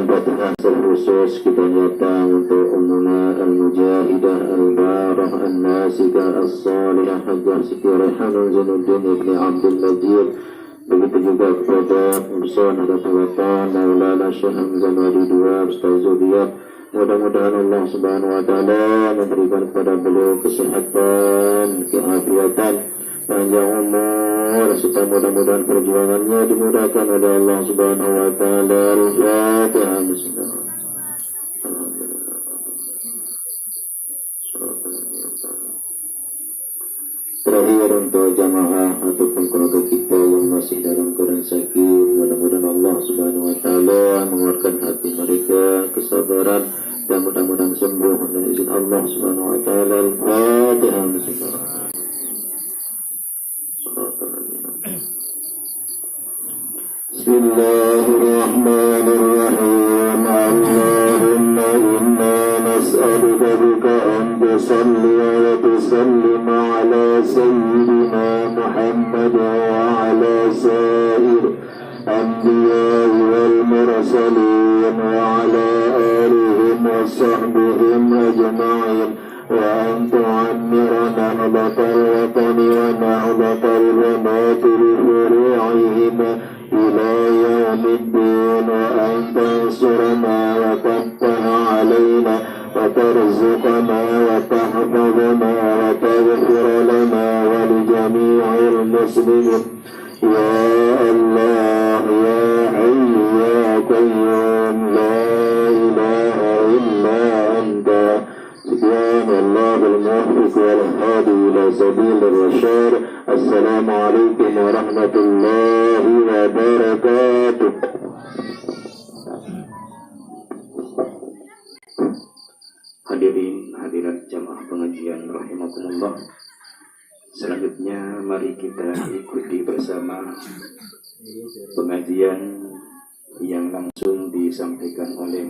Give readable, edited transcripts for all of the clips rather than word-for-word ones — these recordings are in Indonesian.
dan Fatihah terkhusus kita nyata untuk Ummuna Al-Mujahidah Al-Barah Al-Nasikah As-Salihah Hajjah Siti Rehanul Zanuddin Ibni Abdul Majid. Begitu juga kepada Ursan Hadatul Maulana Syekh Hamzah Wali Dua Ustaz Zubiyah. Mudah-mudahan Allah Subhanahu wa Ta'ala memberikan kepada beliau kesehatan, keafiatan, panjang umur, serta mudah-mudahan perjuangannya dimudahkan oleh Allah Subhanahu wa Ta'ala. Al-Fatihah. Terakhir untuk jamaah ataupun keluarga kita yang masih dalam keadaan sakit, mudah-mudahan Allah Subhanahu wa Ta'ala menguatkan hati mereka, kesabaran, dan mudah-mudahan sembuh dengan izin Allah Subhanahu wa Ta'ala. Al-Fatihah. Bismillahirrahmanirrahim. Allahumma inna nas'aluka bika an tusalli wa tusallim ala sayyidina Muhammad wa ala sa'ir anbiya'i wal mursalin wa ala alihim wa sahbihim ajma'in wa an tu'ammirana nahbatal watani wa nahbatal ramati li furu'ihim ila yawmiddin wa an tansurana wa tattaha alayna wa tarzuqana wa tahfazana wa taghfir lana wa li jami'il muslimin ya Allah ya Hayyu ya Qayyum la ilaha illa anta subhanallahil muwaffiq wal hadi ila sabilir rasyad. Assalamualaikum warahmatullahi wabarakatuh. Hadirin hadirat jamaah pengajian rahimakumullah. Selanjutnya mari kita ikuti bersama pengajian yang langsung disampaikan oleh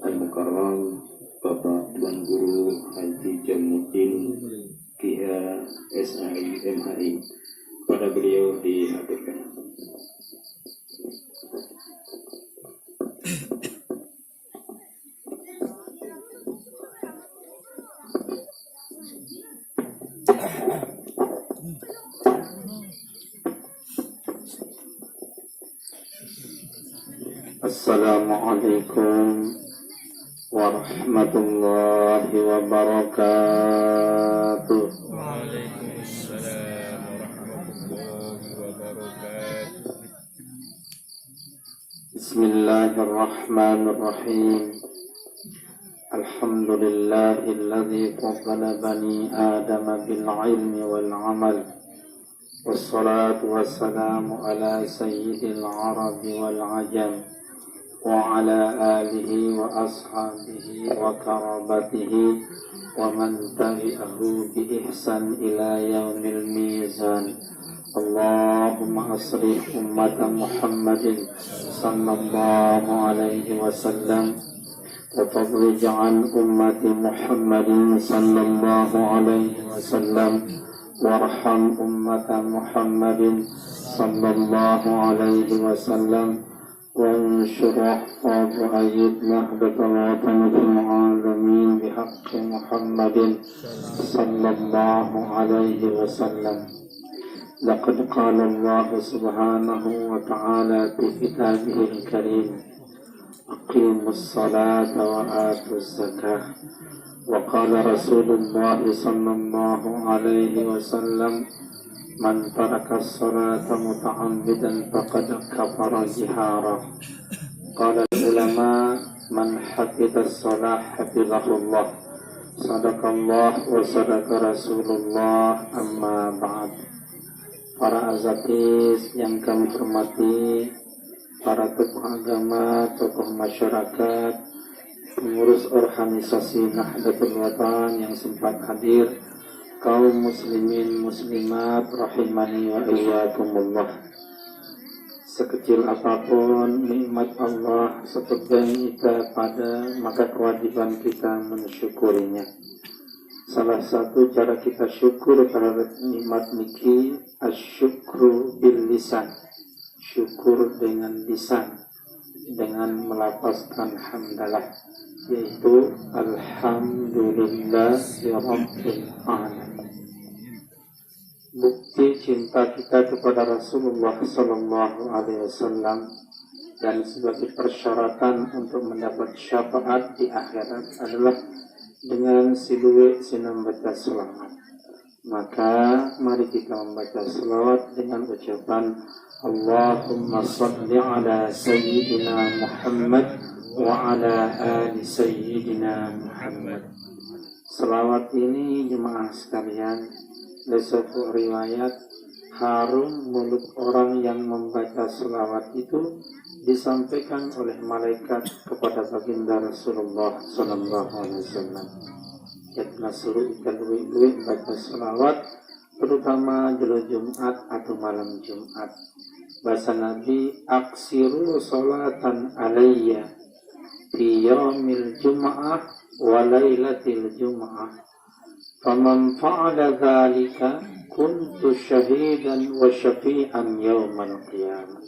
Al-Mukarram Bapak Tuan Guru Haji Jamuddin Kia SAI MHI. Pada beliau dihadirkan. Assalamualaikum warahmatullahi wabarakatuh. Waalaikumsalam warahmatullahi wabarakatuh. Bismillahirrahmanirrahim. Alhamdulillahilladzi faddala bani Adam bil ilmi wal amal. Wassalatu wassalamu ala sayyidil arabi wal ajam wa ala alihi wa ashabihi wa karabatihi wa man tabi'ahu bi ihsan ila yaumil mizan. Allahumma aslih ummata Muhammadin sallallahu alaihi wasallam wa fadrij an ummati Muhammadin sallallahu alaihi wasallam warham ummata Muhammadin sallallahu alaihi wasallam وانشر احفظ وأيد نهضة الوطن في العالمين بحق محمد صلى الله عليه وسلم. لقد قال الله سبحانه وتعالى في كتابه الكريم أقيموا الصلاة وآتوا الزكاة. وقال رسول الله صلى الله عليه وسلم Man taraka as-salata muta'ammidan faqad kafara jihara. Qala al-ulama man hafidha as-salah hafidhahullah. Sadaqallah wa sadaqa Rasulullah, amma ba'd. Para azakis yang kami hormati, para tokoh agama, tokoh masyarakat, pengurus organisasi Nahdlatul Watan yang sempat hadir, kaum muslimin muslimat rahimani wa iyyakumullah. Sekecil apapun nikmat Allah sepegang kita pada, maka kewajiban kita mensyukurinya. Salah satu cara kita syukur terhadap nikmat niki asyukru bil lisan, syukur dengan lisan. dengan melafazkan hamdalah, yaitu alhamdulillahirabbil alamin. Bukti cinta kita kepada Rasulullah sallallahu alaihi wasallam dan sebagai persyaratan untuk mendapat syafaat di akhirat adalah dengan membaca selawat. Maka mari kita membaca selawat dengan ucapan Allahumma salli ala Sayyidina Muhammad wa ala ali Sayyidina Muhammad. Selawat ini jemaah sekalian, dari suatu riwayat, harum mulut orang yang membaca selawat itu disampaikan oleh malaikat kepada baginda Rasulullah sallallahu alaihi wasallam. Yaitu suruh ikan luwih baca selawat, terutama jelo Jumat atau malam Jumat. Bahasa Nabi, aksiru sholatan alayya fi yaumil jum'ah wa lailatil jum'ah. Faman fa'ala dhalika kuntu syahidan wa syafi'an yaumal qiyamah.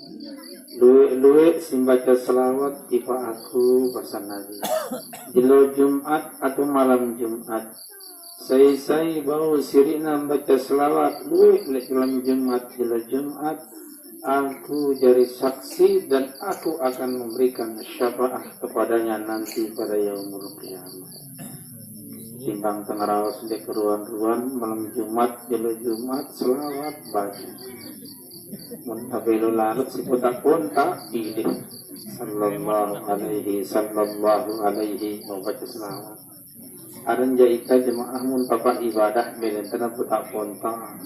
Luwe simbaca selawat tiba aku bahasa Nabi jelo Jumat atau malam Jumat. Saya bau sirina baca selawat luwe dalam Jumat jelo Jumat. Aku jadi saksi dan aku akan memberikan syafaat kepadanya nanti pada yaumul qiyamah. Timbang tengarawas di keruan-ruan malam Jumat jelo Jumat selawat baca. Muntabilu lalut si putak pun tak pilih sallallahu alaihi membaca selawat. Aran jaika jemaah mun papa ibadah belen tena putak pun tak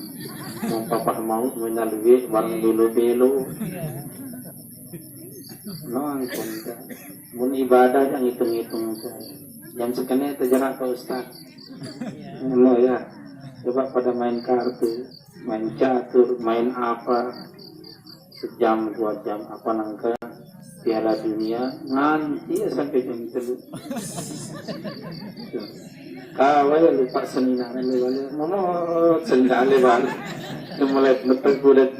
mun papa mau menyalui barang dulu belo non pun tak mun ibadah yang hitung-hitung jam sekene terjerak ke ustaz lo ya coba pada main kartu, main catur, main apa sejam 2 jam apa nangka Piala Dunia nanti ya sampai jam 3 kawai lupa senina momot senina lebar mulai betul godet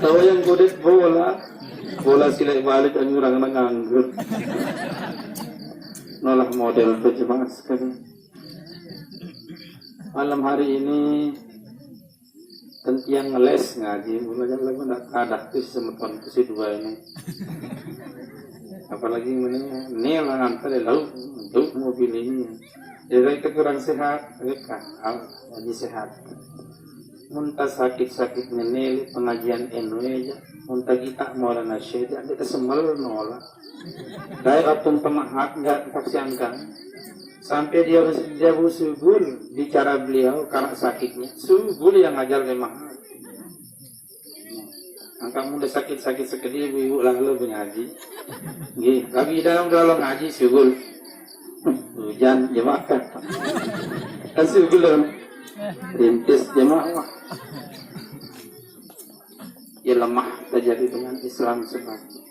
kawai yang godet bola silai balik dan orang nganggur nolah model berjemaah sekali. Malam hari ini tentiang ngeles ngaji, mulai lagi nak ada semeton si dua ini. Apalagi ini lah antar lalu untuk mobil ini. Jadi kita kurang sehat, mereka lagi sehat. Muntah sakit menel pengajian aja. Muntah kita mau nasyid, ada kesemel nolak. Dari atom pemahat nggak taksiankan. Sampai dia subul bicara beliau karena sakitnya. Subul yang ngajar lemah. Angka muda sakit sekali ibu lalu mengaji. Gih, lagi dalam ngaji subul. Hujan jemaah kan. Subul rintis jemaah. Ya lemah terjadi dengan Islam sebab.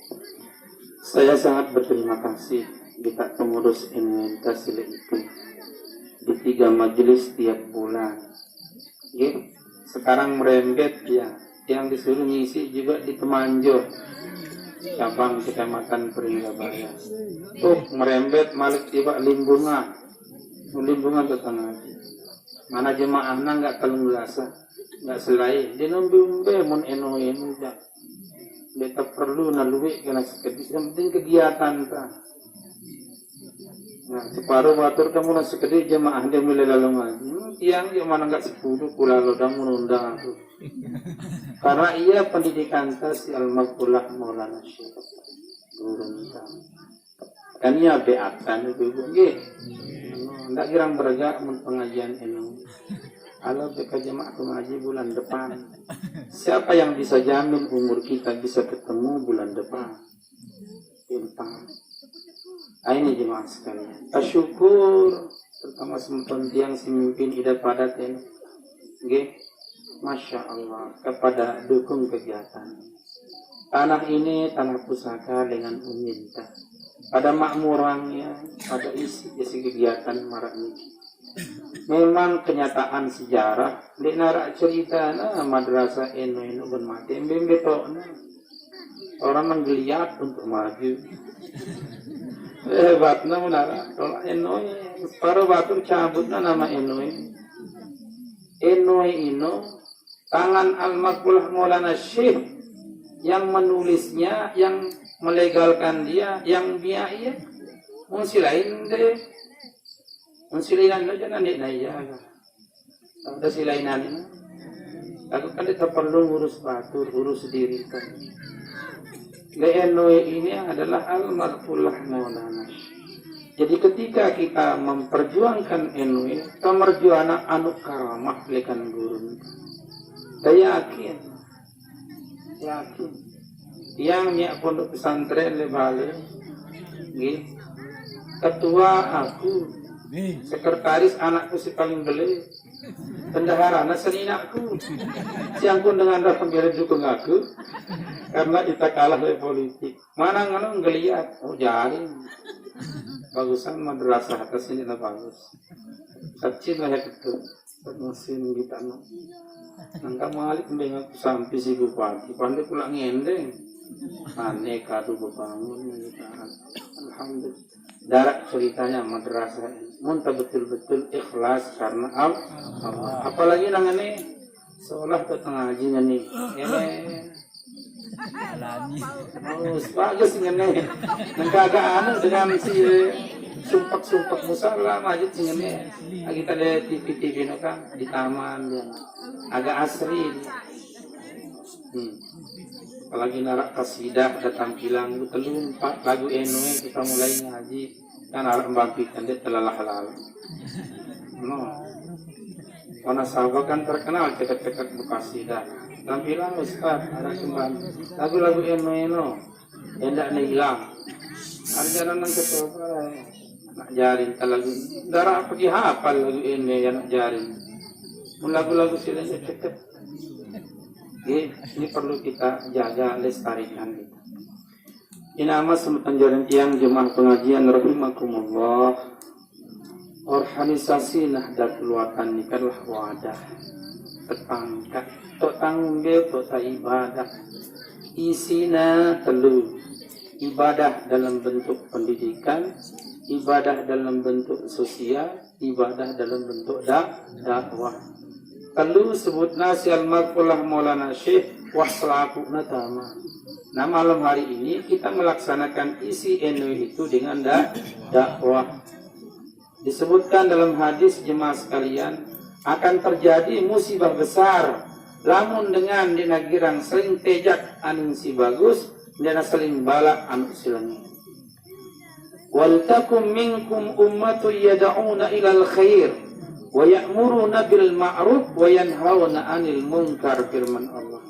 Saya sangat berterima kasih kita pengurus Inwentasile itu di 3 majelis tiap bulan. Ya, sekarang merembet ya, yang disuruh ngisi juga di Temanjo, cabang Kecamatan Peringgabaya. Merembet malik tiba limbungan tetangga. Mana jemaahnya nggak telung belasa, nggak selai. Di nombe mun eno jak. Beta perlu naluwi kena sekedis, yang penting kegiatan ta. Nah, separuh watur kamu nak sekedis jemaah dia mulai lalu ngaji. Tiang dia mana enggak 10 kula lodang mengundang aku. Karena ia pendidikan tas al-Maqbulah Maulana Syekh. Gurun ta. Kan ia beatan itu nggih. Enggak girang beragak mun pengajian ini. Kalau BK jemaah mengaji bulan depan, siapa yang bisa jamin umur kita bisa ketemu bulan depan? Intang. Ini jemaah sekalian. Tasyukur terutama semeton tiang si mimpin idat padat ini. Nggih. Masya Allah kepada dukung kegiatan. Tanah ini tanah pusaka dengan uminta. Pada makmurangnya, pada isi kegiatan marak niki. Memang kenyataan sejarah di narak cerita madrasah eno ben mati bembe to orang menggeliat untuk maju. Hebatnya menara. Kalau Enoi, para batur cabutnya nama Enoi. Enoi ino, tangan almarhum Maulana Syekh yang menulisnya, yang melegalkan dia, yang biaya. Monsilain deh. Monsilainan lo jangan dia naya. Ada silainan ini. Aku kan tidak perlu ngurus batur, urus diri kan. Enoi ini adalah almarhum Maulana. Jadi ketika kita memperjuangkan Enoi, kemerjuana anu karamah lekan guru. Saya yakin, yang nyak pondok pesantren lebale, ketua aku, sekretaris anakku si paling beli, bendahara seninaku, siang pun dengan dah pembela dukung aku, karena kita kalah oleh politik. Mana ngono ngeliat, oh jaring. Bagusan madrasah atas ini lah bagus. Kecil lah itu, mesin kita no. Nangka malik dengan sampai si bupati, pandai pulang ngendeng. Aneh kado berbangun, alhamdulillah. Darat ceritanya madrasah, muntah betul-betul ikhlas karena Allah. Apalagi nangane seolah ketengah ngajinya nih. Bagus ngene. Nangkagaan dengan si sumpak musala majid ngene. Kita lihat TV no kan di taman dia. Agak asri. Apalagi narak kasidah ada tampilan telung lagu Enoi kita mulai ngaji kan narak membangkitkan dia telah no. Karena sahabat kan terkenal cekak-cekak berkasidah. Tampilan Ustaz ada kembali lagu-lagu Eno hendak hilang ada jalan yang kecoba nak jaring lagu darah pergi hafal lagu Eno yang nak jaring lagu-lagu silanya cekak ini perlu kita jaga lestarikan ini nama sebutan jaring tiang jemaah pengajian rahimakumullah. Organisasi Nahdlatul Watan ini adalah wadah tetangga tok tanggung jawab tok ibadah isina telu ibadah dalam bentuk pendidikan, ibadah dalam bentuk sosial, ibadah dalam bentuk dakwah. Telu sebut nasi al-marfulah Maulana Syekh waslaku natama. Nah malam hari ini kita melaksanakan isi Enoi itu dengan dakwah. Disebutkan dalam hadis jemaah sekalian akan terjadi musibah besar lamun dengan dina girang sering tejak anu si bagus dina sering balak anu silangi. Wal takum minkum ummatu yad'una ilal khair wa ya'muruna bil ma'ruf wa yanhauna 'anil munkar firman Allah.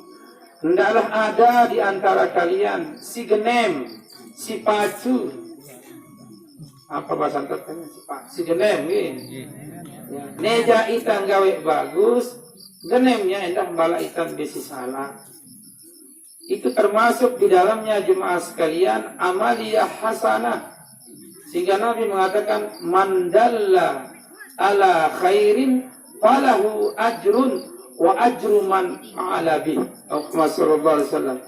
Hendaklah ada di antara kalian si genem, si pacu. Apa bahasa tertanya si genem ini? Ya. Neja itan gawe bagus, genemnya endah bala itan besi salah. Itu termasuk di dalamnya jemaah sekalian amaliyah hasanah. Sehingga Nabi mengatakan mandalla ala khairin falahu ajrun wa ajru man ala bih. Muhammad sallallahu alaihi wasallam.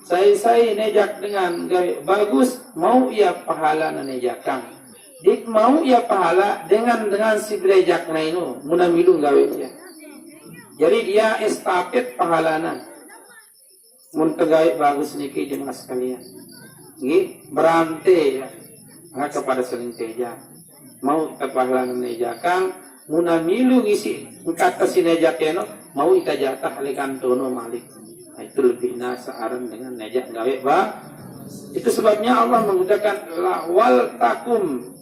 Saya nejak dengan gawe bagus, mau ia pahala nejakan. Dik mau ia pahala dengan si gerejak nainu munamilu gawe dia. Jadi dia estafet pahalana. Mun gawe bagus niki jemaah sekalian. Nggih, berante ya. Maka kepada saling teja. Mau pahalana nejakan munamilu ngisi kata sinejak eno mau ita jatah lekantono malik. Nah, itu lebih nasaaran dengan nejak gawe itu sebabnya Allah menggunakan wal takum.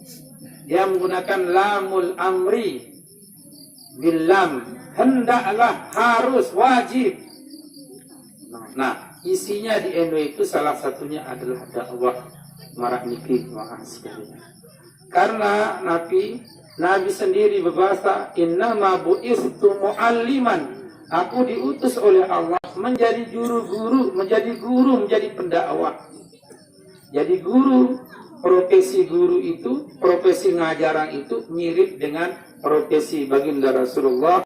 Dia menggunakan lamul amri bil lam, hendaklah, harus, wajib. Nah, isinya di Enoi itu salah satunya adalah dakwah marak niki wa sekalian. Karena Nabi sendiri berbahasa innama bu'istu mualliman. Aku diutus oleh Allah menjadi guru, menjadi pendakwah. Jadi guru, profesi guru itu, profesi ngajaran itu mirip dengan profesi baginda Rasulullah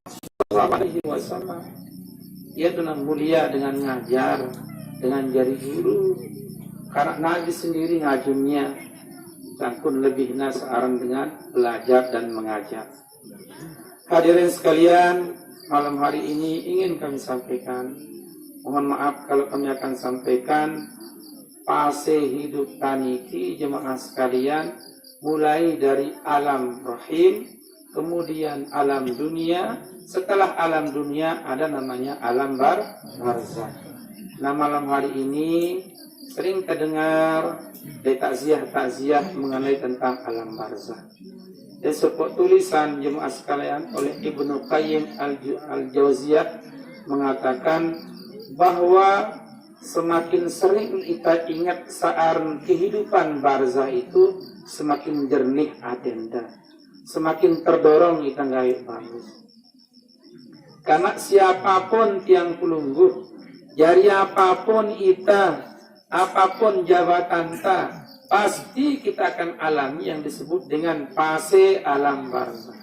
SAW. Ia dengan mulia dengan ngajar, dengan jadi guru. Karena Nabi sendiri ngajumnya sangkun lebihna searang dengan belajar dan mengajar. Hadirin sekalian, malam hari ini ingin kami sampaikan, mohon maaf kalau kami akan sampaikan fase hidup taniki jemaah sekalian, mulai dari alam rahim, kemudian alam dunia, setelah alam dunia ada namanya alam barzakh. Nah, malam hari ini sering terdengar takziah mengenai tentang alam barzakh. Dan sebuah tulisan jemaah sekalian oleh Ibnu Qayyim al-Jauziyah mengatakan bahwa semakin sering kita ingat saat kehidupan barzakh itu, semakin jernih adenda, semakin terdorong kita gaib bagus. Karena siapapun tiang pelungguh, jari apapun ita, apapun jabatan ta, pasti kita akan alami yang disebut dengan fase alam barzakh.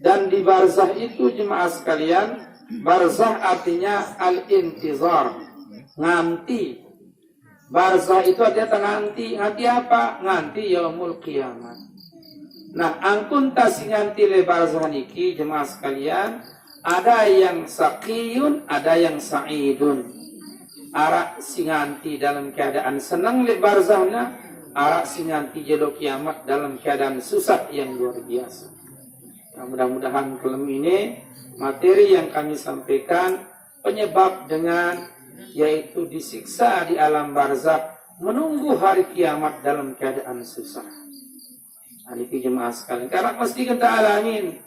Dan di barzakh itu jemaah sekalian, barzakh artinya al-intizar, nganti. Barzakh itu artinya nganti. Nganti apa? Nganti yaumul kiamat. Nah, angkun tasi nganti le barzakh niki jemaah sekalian, ada yang saqiyun, ada yang sa'idun. Arak singanti dalam keadaan senang le barzakhna, arak singanti jelo kiamat dalam keadaan susah yang luar biasa. Nah, mudah-mudahan malam ini materi yang kami sampaikan penyebab dengan yaitu disiksa di alam barzakh, menunggu hari kiamat dalam keadaan susah. Ini jemaah sekalian, karena pasti kita alamin.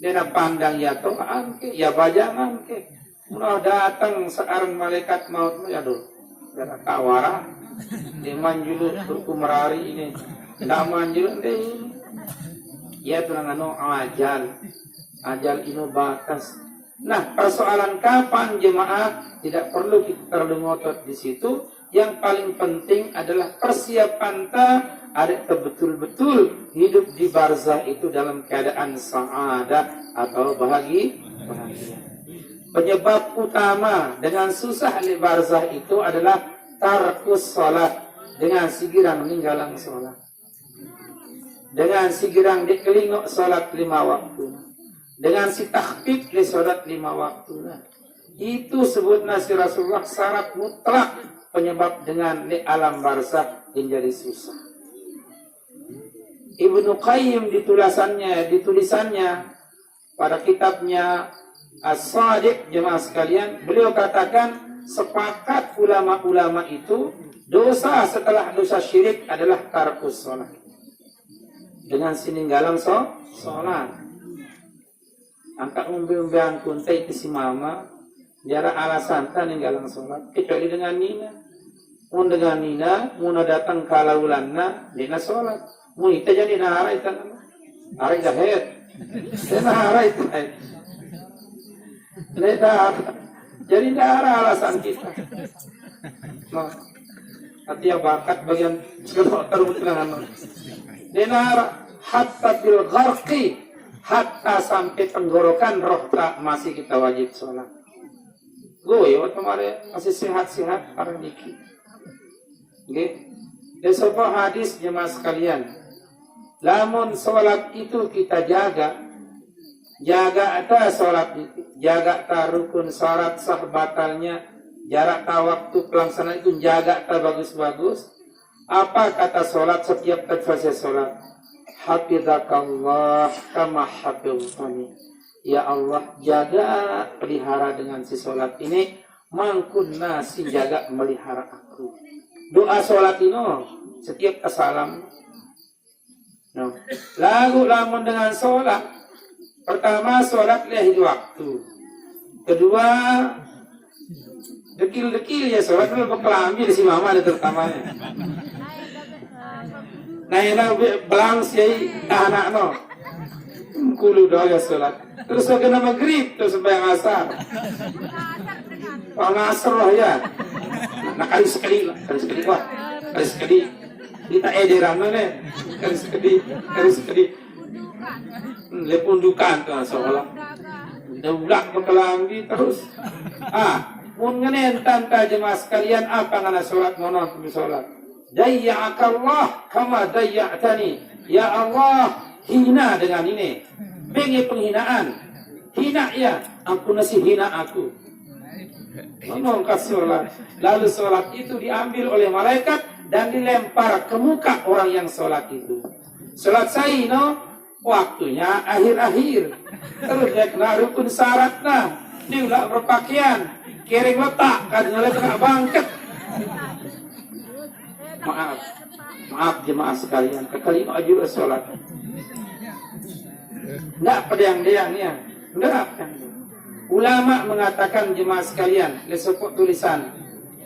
Dia pandang ya to'an ke, ya bajangan ke. Mula datang seorang malaikat maut, ya doh, biar tawara, dia manjulu berkumerari ini, tidak manjulu deh, ya tulang ajal ini batas. Nah, persoalan kapan jemaah tidak perlu kita terlalu ngotot di situ. Yang paling penting adalah persiapan ada betul-betul hidup di barzakh itu dalam keadaan sa'adah atau bahagia. Penyebab utama dengan susah di barzakh itu adalah tarkus salat, dengan sigirang meninggalan salat, dengan sigirang dikelingok salat 5 waktu, dengan si takhfif di salat 5 waktu. Itu sebut nasi Rasulullah syarat mutlak penyebab dengan di alam barzakh menjadi susah. Ibnu Qayyim di tulisannya pada kitabnya As-Sadiq jemaah sekalian, beliau katakan sepakat ulama-ulama itu dosa setelah dosa syirik adalah tarkus sholat, dengan sininggalan sholat. Angkat umbi-umbian kuntai kisi mama jara alasan tak ninggalan sholat kecuali dengan nina. Mun dengan nina muna datang kalaulanna dina sholat mun ita jadi nahara ita arai gahet nahara ita jadi nahara alasan kita. Nah, hati yang bakat bagian segala terbut dengan nahara hatta bil gharqi, hatta sampai tenggorokan roh tak masih kita wajib sholat. Gue waktu kemarin masih sehat-sehat orang dikit. Okay. Di sebuah hadis jemaah sekalian, lamun sholat itu kita jaga atas sholat itu, jaga ta rukun syarat sah batalnya, jarak ta waktu pelaksanaan itu jaga ta bagus-bagus. Apa kata sholat setiap selesai sholat? Hafizakallah kama hafiztani. Ya Allah, jaga pelihara dengan si sholat ini, mangkun nasi jaga melihara aku. Doa sholat ini setiap assalam. No. Lalu lamun dengan sholat, pertama sholat lihat waktu, kedua dekil-dekil ya sholat dulu berkelambi di si mama ada terutamanya. Nah ini belang si anak no, kulu doa ya sholat. Terus kena maghrib terus sembahyang asar. Ngasar lah ya. Nah kali sekali wah, kali sekali kita ederan nih, kali sekali. Lepundukan tuh sholat. Udah berkelambi terus. mun ngenen tanta jemaah sekalian apa ngana salat ngono kudu salat. Dayya'akallah kama dayya'tani. Ya Allah, hina dengan ini. Bengi penghinaan. Hina ya, aku nasi hina aku. Ngomong ke salat. Lalu salat itu diambil oleh malaikat dan dilempar ke muka orang yang salat itu. Salat saya no, waktunya akhir-akhir. Terus dia kena rukun syaratnya. Dia udah berpakaian. Kering letak, kadang letak bangket. Maaf jemaah sekalian. Kekali maju sholat. Enggak pedang-pedang ya. Enggak. Ulama mengatakan jemaah sekalian, lesopok tulisan.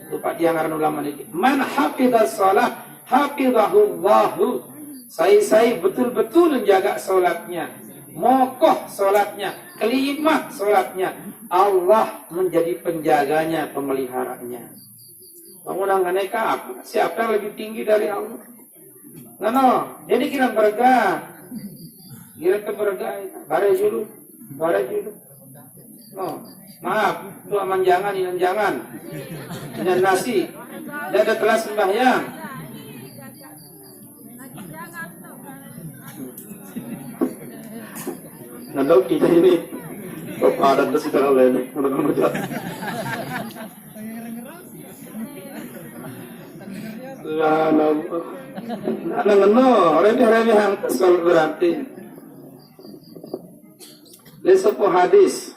Lupa dia ngaran ulama ini. Man hafidhas sholat, hafidhahullahu. Saya betul-betul menjaga sholatnya. Mokoh sholatnya. Kelimah sholatnya. Allah menjadi penjaganya, pemeliharanya. Bangunan aneka apa? Siapa yang lebih tinggi dari Allah? Nah, jadi kira bergah. Kira ke bergah. Bare dulu. No, maaf, itu aman jangan, inan jangan. Dan nasi. Dan ada kelas sembahyang. Nandau kita ini ada secara lain mudah-mudahan. Remeh yang kesal berarti. Lesepo hadis.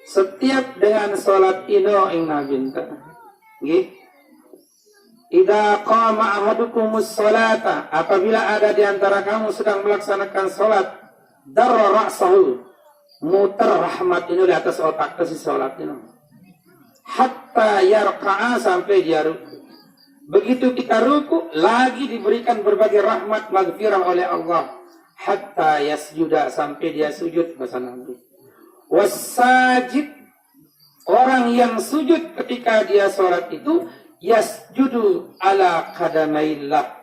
Setiap dengan sholat ino ing nabinta. Idza qama ahadukumus sholata, apabila ada di antara kamu sedang melaksanakan sholat, darra ra'sahu, muter rahmat ini di atas otak si sholat ini. Hatta yarka'a, sampai dia ruku. Begitu kita ruku, lagi diberikan berbagai rahmat maghfirah oleh Allah. Hatta yasjuda, sampai dia sujud, bahasa Nabi. Wasajid, orang yang sujud ketika dia sholat itu, yasjudu ala qadamaillah.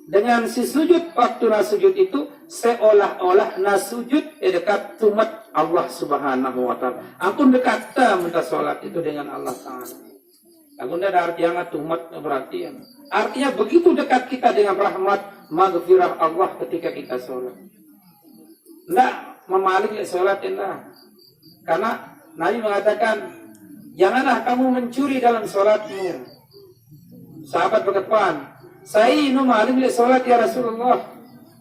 Dengan si sujud, waktu nasujud itu, seolah-olah nasujud dekat tumat Allah subhanahu wa ta'ala. Ampun dekat minta sholat itu dengan Allah ta'ala. Ampun ada artinya tumat berarti ya. Artinya begitu dekat kita dengan rahmat, maghfirah Allah ketika kita sholat. Tidak memalik sholat enggak. Karena Nabi mengatakan, janganlah kamu mencuri dalam sholatmu. Sahabat berkata, saya inu maling le sholat ya Rasulullah.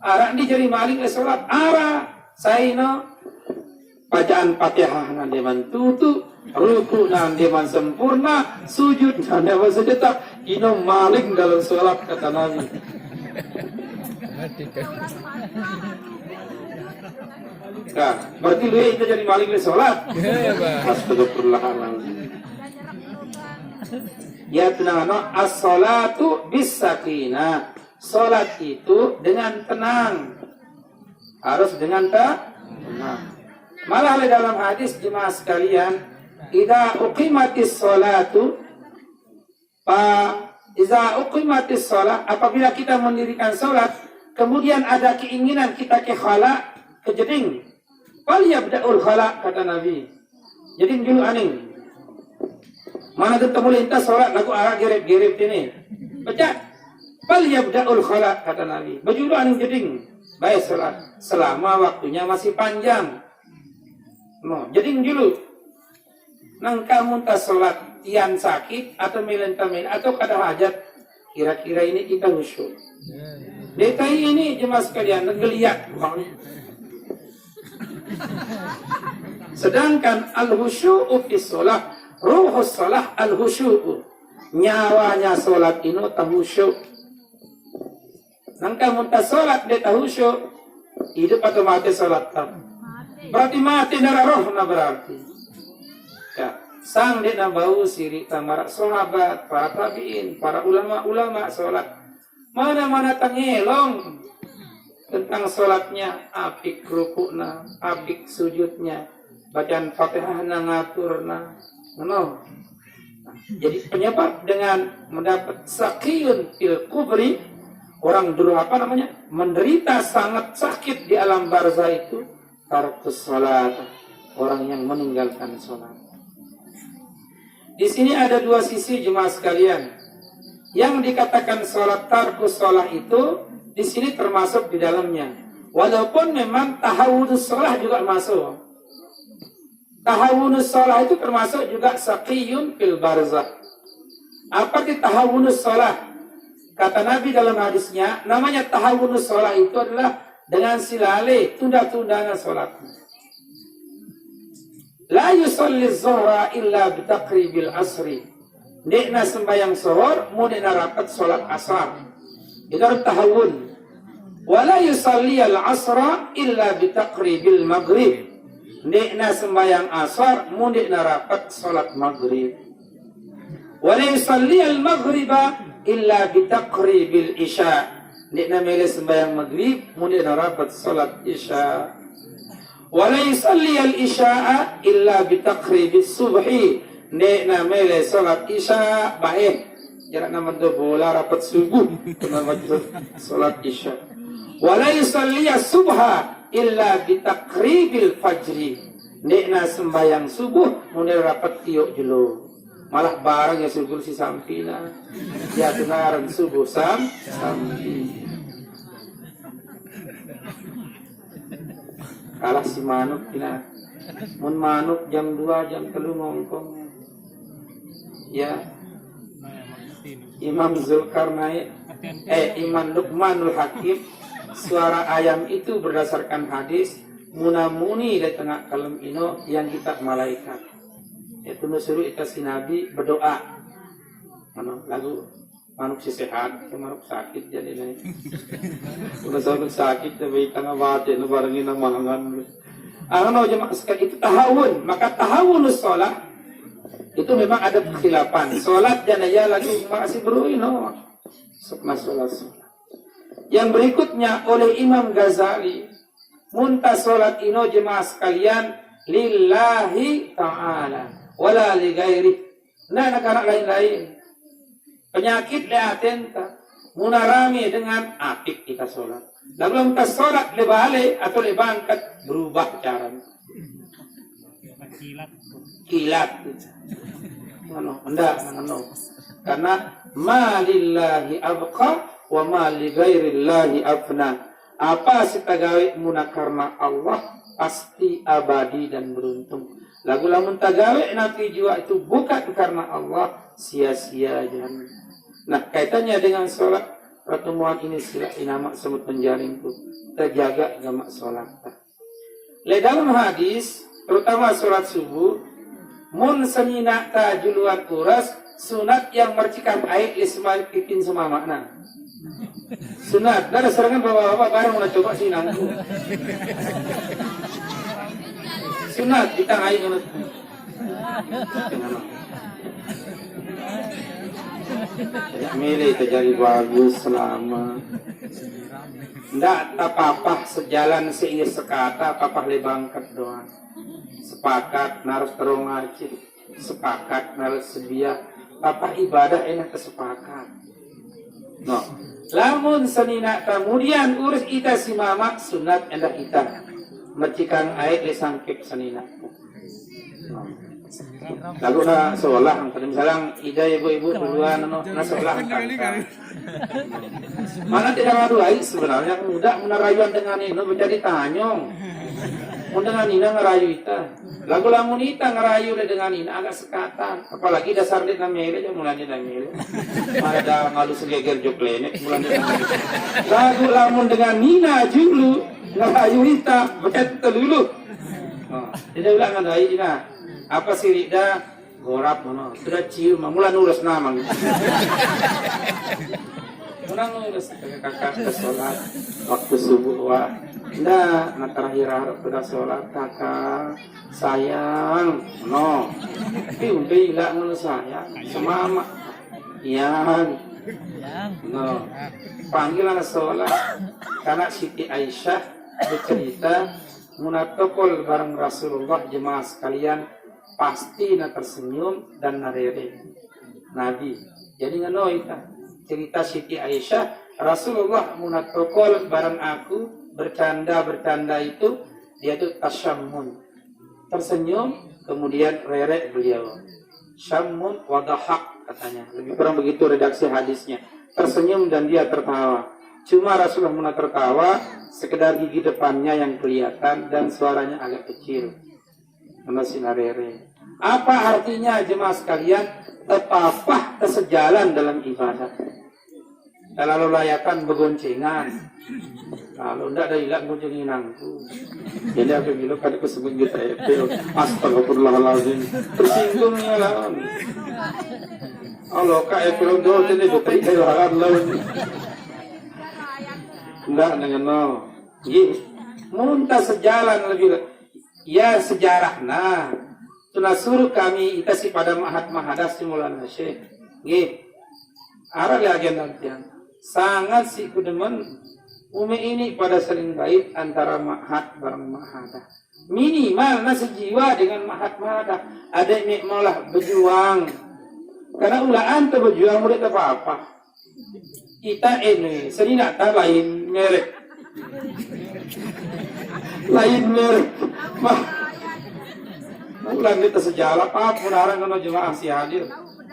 Arah ni jadi maling le sholat. Arah saya inu bacaan Fatihah nanti mantutu, ruku nanti man sempurna, sujud nanti man sejetak. Inu maling dalam sholat, kata Nabi. Nah, berarti lu itu jadi maling le sholat. Astagfirullahaladzim. Ya tenang, as-salatu bis-sakinah. Salat itu dengan tenang. Harus dengan tenang. Malah dalam hadis jemaah sekalian, idza uqimatis salatu salat, apabila kita mendirikan salat, kemudian ada keinginan kita ke khala, ke jeding. Wal yabda'ul khala, kata Nabi. Jeding dulu aning. Mana ketemu lintas sholat lagu arah gerep-gerep ini. Baca. Bal yabda'ul khala, kata Nabi. Baju aning jeding. Baik sholat. Selama waktunya masih panjang. No, jeding dulu. Nang kamu tas sholat tian sakit atau milen-milen atau kada hajat. Kira-kira ini kita khusyuk. Detai ini jemaah sekalian ngeliat. Sedangkan al-khusyu'u fi sholat, ruhus sholat al-khusyu'u, nyawanya sholat ini tahusyuk. Nangka muntah sholat dia tahusyuk, hidup atau mati sholat tam. Berarti mati darah roh na berarti. Ya, sang dia bau sirik tamara sahabat, para tabiin, para ulama-ulama sholat. Mana-mana tangelong tentang sholatnya, apik rukukna, apik sujudnya, bacaan Fatihah na ngaturna. No. Jadi penyebab dengan mendapat sakiyun fil kubri, orang dulu apa namanya, menderita sangat sakit di alam barzah itu, tarkus salat, orang yang meninggalkan salat. Di sini ada dua sisi jemaah sekalian. Yang dikatakan sholat tarkus sholat itu di sini termasuk di dalamnya. Walaupun memang tahawunus sholat juga masuk. Tahawunus sholat itu termasuk juga saqiyun fil barzakh. Apa itu tahawunus sholat? Kata Nabi dalam hadisnya, namanya tahawunus sholat itu adalah dengan silale tunda-tundangan sholatnya. La yusalli zuhra illa bitaqribil asri. Dekna sembahyang zuhur, mudena rapat sholat asar. Itu tahawun. Wala yusalli al-asra illa bitaqribil maghrib. Dekna sembahyang asar, mudena rapat sholat maghrib. Wala yusalli al-maghriba illa bitaqribil isya. Dekna mele sembahyang maghrib, mudena rapat sholat isya. Wala yusalli al-isya'a illa bitaqribis subhi. Nekna mele salat isya baik. Jarak nama tu bola rapat subuh. Nama salat isya. Wala yusalli as-subha illa bitaqribil fajri. Nekna sembahyang subuh mune rapat tiuk jelo. Malah barang ya subuh si sampina. Ya kenaran subuh sampi. Kalah si manuk kina. Mun manuk jam 2 jam 3 ngongkong. Ya. Imam Zulkarnain Imam Luqmanul Hakim, suara ayam itu berdasarkan hadis munamuni di tengah kalam ino yang kita malaikat. Itu nusuruh kita si Nabi berdoa. Lagu manuk si sehat, manuk sakit jadi nih. Udah sampai sakit tapi tengah mati, barangin ang mahangan. Ano jemaah sekali itu tahawun, maka tahawunus sholat itu memang ada kekhilafan. Sholat janaya lagi masih beruin, no. Sukma sholat. Yang berikutnya oleh Imam Ghazali, munta sholat ino jemaah sekalian lillahi ta'ala, wala li ghairi. Nah, negara lain-lain. Penyakit leaten munarami dengan apik kita sholat. Lalu kita sholat lebale atau lebangkat berubah cara. Kilat. Enggak. Karena ma lillahi abqa wa ma li ghairillahi afna. Apa sitagawe muna karena Allah pasti abadi dan beruntung. Lagu lamun tagawe nanti jiwa itu bukan karena Allah sia-sia jalan. Nah, kaitannya dengan sholat pertemuan ini sila inamak semut penjaringku. Terjaga jamak sholat. Le dalam hadis, terutama sholat subuh, mun senina tajuluan uras, sunat yang mercikan air ismail pipin semua makna. Sunat, dan serangan bapak-bapak bareng mau coba sinangku. Sunat, kita air menurut. Milih terjadi bagus selama ndak apa-apa sejalan seiya sekata apa-apa lebangkat doang. Sepakat narus terong aja, sepakat narus sedia apa ibadah enak kesepakat. No, lamun senina kemudian urus ita si mama sunat endah ita mercikan air disangkip senina. No. Lalu na seolah misalnya ida ibu-ibu duluan na seolah mana tidak ngadu ai sebenarnya muda menarayuan dengan ini menjadi tanyong dengan ini ngerayu ita lagu lamun ita ngerayu dengan ini agak sekatan apalagi dasar dia namanya aja mulanya namanya ada ngalu segeger joklenek mulanya lagu lamun dengan nina julu ngerayu ita betet telulu tidak ulang ngadu ai ina apa sih Rida gorap mana sudah cium mula nurus nama mula nurus kakak ke sholat waktu subuh wah nah terakhir harap sudah sholat kakak sayang no tapi ilah nul sayang semama yang no panggilan sholat karena Siti Aisyah bercerita munatokol bareng Rasulullah jemaah sekalian pasti na tersenyum dan narere Nabi. Jadi ngano ita cerita Siti Aisyah Rasulullah munatokol bareng aku bercanda itu dia itu tasyammun tersenyum kemudian rere beliau syammun wa dahak katanya. Lebih kurang begitu redaksi hadisnya. Tersenyum dan dia tertawa. Cuma Rasulullah tertawa, sekedar gigi depannya yang kelihatan dan suaranya agak kecil. Menasinarere. Apa artinya jemaah sekalian? Tepapah kesejalan dalam ibadah. Kalau layakan begoncengan, kalau tidak ada ilang goncengin aku. Jadi aku bilang kada kesebut kita itu. Astagfirullahaladzim. Tersinggungnya lawan. Allah kaya kalau doa ini bukti kelahan lawan. Tidak dengan no. Muntah sejalan lebih. Ya sejarah nah. Tuna suruh kami itasi pada mahat-mahadas simulan syekh. Gih. Arah lagi nantian. Sangat si kudemen umi ini pada saling baik antara mahat bareng mahadah. Minimal na sejiwa dengan mahat-mahadah. Ada yang maulah berjuang. Karena ulaan tu berjuang murid apa-apa. Kita ini sering nak tahu lain merek. Lain merek. Ulang kita sejarah apa orang kena jemaah si hadir.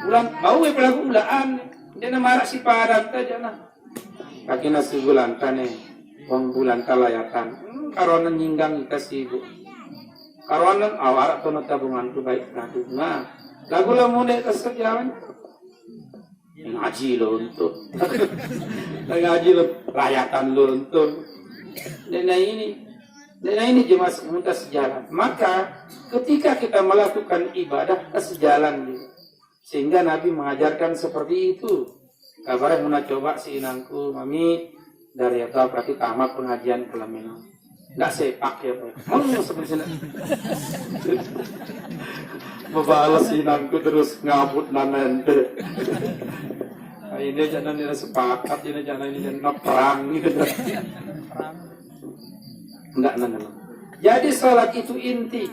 Ulang bau pelaku ulaan. Dia nama si padang saja nah. Kaki nasi bulan tane, wong bulan talayakan. Karonan nyinggang kita sibuk. Karonan awak tu tabungan tu baik nanti. Nah, lagu lamun dek tersejalan. Ngaji lo untuk, ngaji lo layatan lo untuk. Dan ini jemaah semuanya sejalan. Maka ketika kita melakukan ibadah sejalan gitu. Sehingga Nabi mengajarkan seperti itu. Kabarnya muna coba si inangku, mami dari itu berarti tamat pengajian kelaminang. Nggak sepak ya Pak. Sebenarnya membalas si inangku terus ngabut nanente. Ini jangan dia sepakat, ini jangan perang gitu. Enggak. Jadi salat itu inti.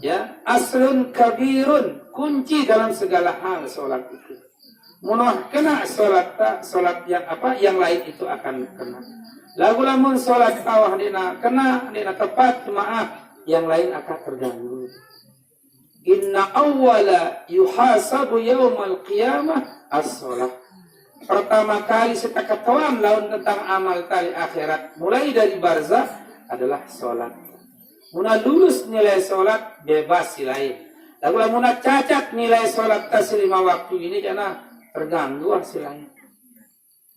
Ya, aslun kabirun, kunci dalam segala hal salat itu. Munah kena salat yang lain itu akan kena. Lagu lamun salat awah dina kena tepat maaf, yang lain akan terganggu. Inna awwala yuhasabu yaumal qiyamah as-salat. Pertama kali setakatuan laun tentang amal tali akhirat mulai dari barzakh adalah salat. Muna lulus nilai salat bebas silai. Lagu muna cacat nilai salat tas 5 waktu ini karena terganggu silai.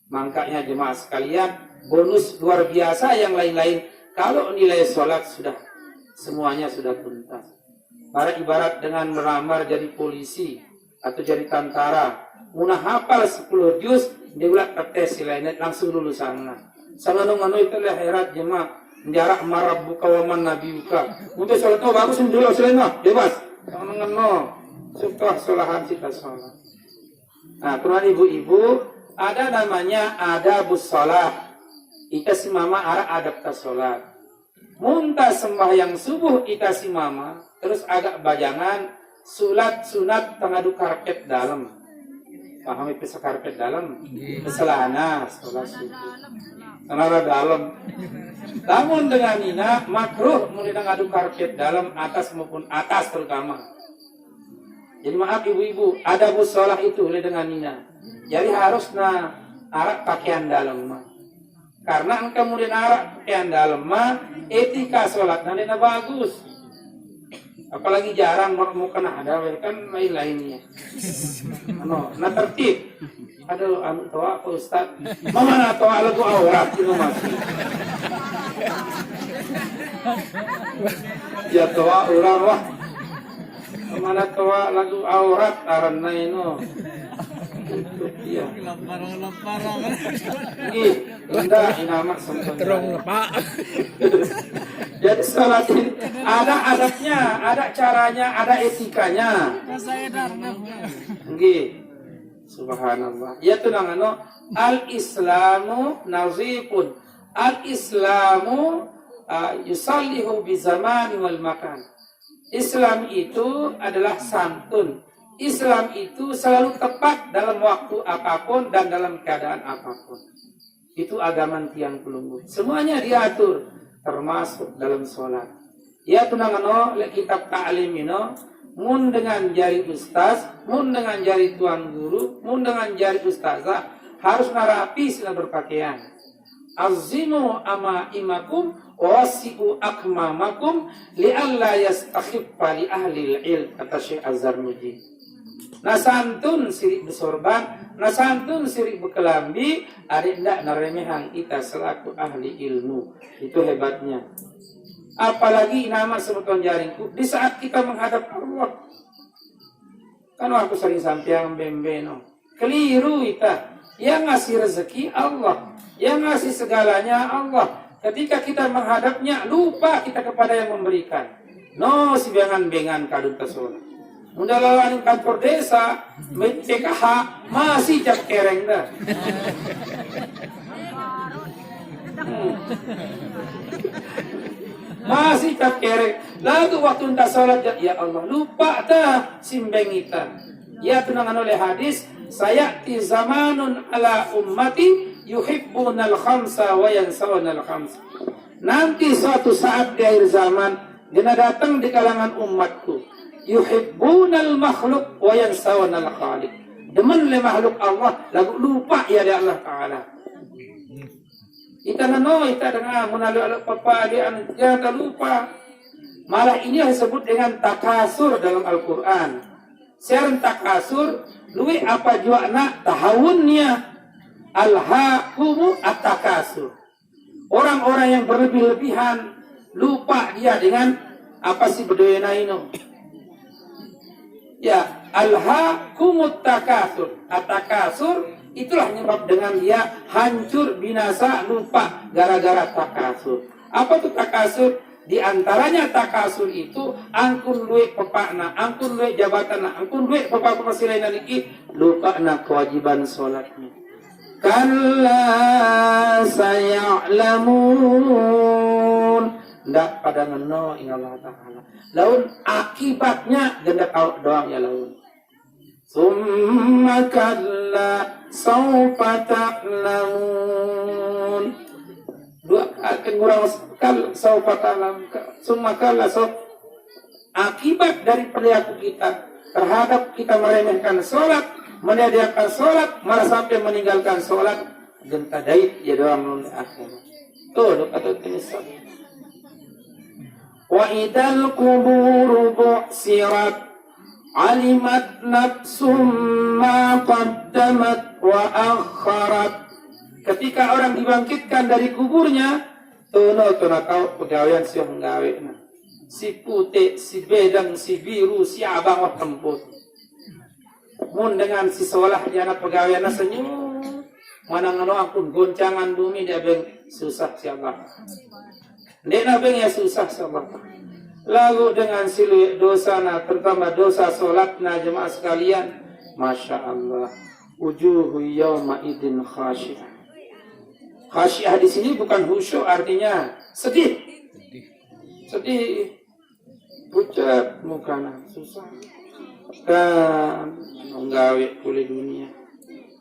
Makanya jemaah sekalian, bonus luar biasa yang lain-lain kalau nilai salat sudah semuanya sudah tuntas. Ibarat dengan melamar jadi polisi atau jadi tentara, muna hafal 10 juz, dia ulah tes silai langsung lulus sana. Sama nunggu itu akhirat jemaah. Jarak marah buka waman nabi buka. Untuk sholat itu bagus dulu selain bebas. Jangan ngeno. Suka sholahan kita sholat. Nah, teman ibu-ibu, ada namanya adabus sholat. Ita si mama arah adab tas sholat. Muntah sembahyang subuh ita si mama, terus agak bajangan sunat tengadu karpet dalam. Pahami pesa karpet dalam? Keselana sholat subuh. Kenapa dalam? Namun dengan ina makruh mulai ngadu karpet dalam atas maupun atas terutama. Jadi maaf ibu-ibu, ada bus sholat itu oleh dengan ina. Jadi harus arak pakaian dalam mah. Karena engkau mulai arak pakaian dalam mah, etika sholat nanti bagus. Apalagi jarang mau kena ada kan lain-lainnya. Nah tertib. Aduh, toa Pak Ustaz. Mana toa lagu aurat itu masih. Ya toa ulang wah. Mana toa lagu aurat karena ini. Iya. Lamparang. Ih, rendah inama sempurna. Terong lepak. Jadi salat ini ada adabnya, ada caranya, ada etikanya. Nggih. Subhanallah. Ya tunangano al-islamu nazifun. Al-islamu yusallihu bi zamani wal makan. Islam itu adalah santun. Islam itu selalu tepat dalam waktu apapun dan dalam keadaan apapun. Itu agama tiang pelunggu. Semuanya diatur termasuk dalam sholat. Ya tunangano le kitab ta'lim ino mun dengan jari ustaz, mun dengan jari tuan guru, mun dengan jari ustazah, harus ngarapi sila berpakaian. Azimu amaimakum wasi'u akmamakum li'alla yastakhiffa li ahli ilm, kata Syekh Az-Zarnuji. Nasantun sirik bersorban, nasantun sirik berkelambi, adik ndak naremehang kita selaku ahli ilmu. Itu hebatnya. Apalagi nama sebutan jaringku di saat kita menghadap Allah. Kan aku sering sampaikan bembeno. Keliru kita. Yang ngasih rezeki Allah, yang ngasih segalanya Allah. Ketika kita menghadapnya, lupa kita kepada yang memberikan. No, si bengan-bengan kadun tersebut. Mudah lawan kantor desa, PKH masih cap kereng dah. Masih cap kereng. Lalu waktu entah sholat, ya Allah, lupa dah simbeng kita. Ya tenangan oleh hadis, sayati zamanun ala ummati yuhibbunal khamsa wa yansawunal khamsa. Nanti suatu saat di akhir zaman, dina datang di kalangan umatku, yuhibbunal makhluk wa yansawunal khaliq. Demen le makhluk Allah, lagu lupa ya di Allah Ta'ala. Kita nano, kita dengar menalu aluk papa dia, jangan lupa. Malah ini disebut dengan takasur dalam Al-Quran. Siaran takasur, luwi apa juakna tahawunnya, alhaakumu at-takasur. Orang-orang yang berlebih-lebihan, lupa dia dengan apa sih bedayana ini. Ya, alhaakumut takasur. At-takasur itulah nyebab dengan dia hancur, binasa, lupa gara-gara takasur. Apa tuh takasur? Di antaranya takasur itu angkun luwe pepakna, angkun luwe jabatana, angkun luwe pepak pasilaina niki lupa na kewajiban salatnya. Kalla saya'lamun. Ndak pada ngeno ingallah ta'ala. Laun akibatnya genda kau doang ya laun. Summa kalla sawfa ta'lamun. Dua akan kurang sekal saupatalam sumakala so akibat dari perilaku kita terhadap kita meremehkan sholat, meniadakan sholat, malah sampai meninggalkan sholat, genta dait ya doang nun akhirat. Tuh kata tinisab. Wa idal qubur bu'sirat alimat nafsum ma qaddamat wa akharat. Ketika orang dibangkitkan dari kuburnya, tono tahu pegawaian si menggawe, si putih, si bedang, si biru, si abang wah temput. Mun dengan si solah dia anak pegawaian senyum, mana ngono ampun goncangan bumi dia beng susah si Allah. Dia nabeng ya susah si Allah. Lalu dengan si dosa na, terutama dosa solat na jemaah sekalian, masya Allah, wujuhu yawma idin khasyi'ah. Khasyiah di sini bukan khusyuk, artinya sedih. Sedih. Pucat mukana susah. Kan nggawe kulit dunia.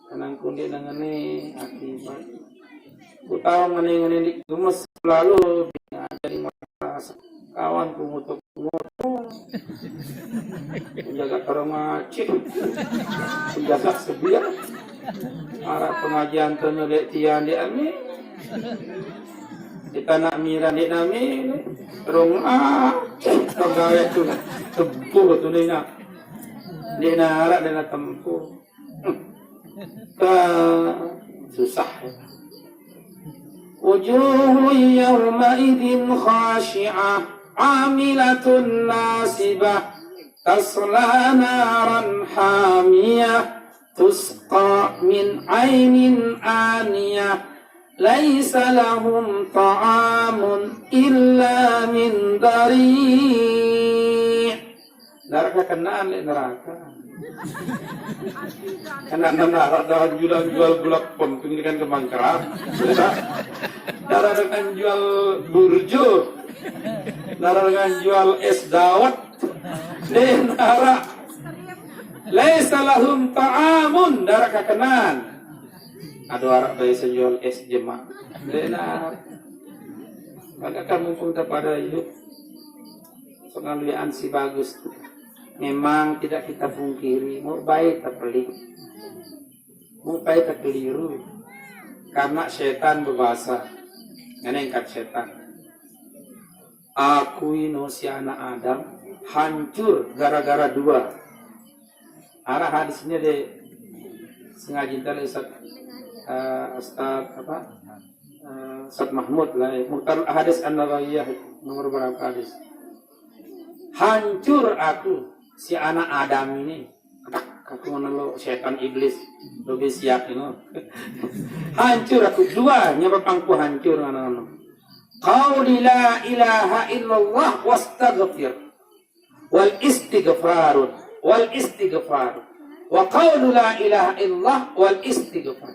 Kanang kundi nangane akibat. Ku tahu ngene di gemes lalu jadi masalah. Kawan ku ngutuk menjaga karomacik. Menjaga sebiak. Arah pengajian tu nyolek tiang di amin. Kita nak miran di nami. Terung pegawai tu tempuh tu ni nak. Di narak dengan tempuh. Susah. Wujuhu yawma idin khashi'ah amilatun nasibah tasla naran hamiyah تسقى من عين آنية ليس لهم طعام إلا من ضريع. Neraka kenaan neraka. Kena neraka jual gulak pom kan kemangkara. Neraka kan jual burjo. Neraka kan jual es dawet. Neraka laisa lahum ta'amun daraka kenan. Ada orang biasa jual es jema. Benar. Maka kamu pun pada hidup pengalian si bagus. memang tidak kita pungkiri, mau baik tak pelik, mau baik tak keliru, karena setan berbahasa, ngenengkat setan. Aku ini si anak Adam hancur gara-gara dua. Arah hadisnya de sengaja tadi Ustaz Mahmud lah, Muhtar hadis An-Nawawiyah nomor berapa hadis? Hancur aku si anak Adam ini. Aku menelo setan iblis lebih siap ini. Hancur aku dua nyebab aku hancur anak-anak. Qauli la ilaha illallah wastaghfir wal istighfar wa qaulu la ilaha illallah wal istighfar.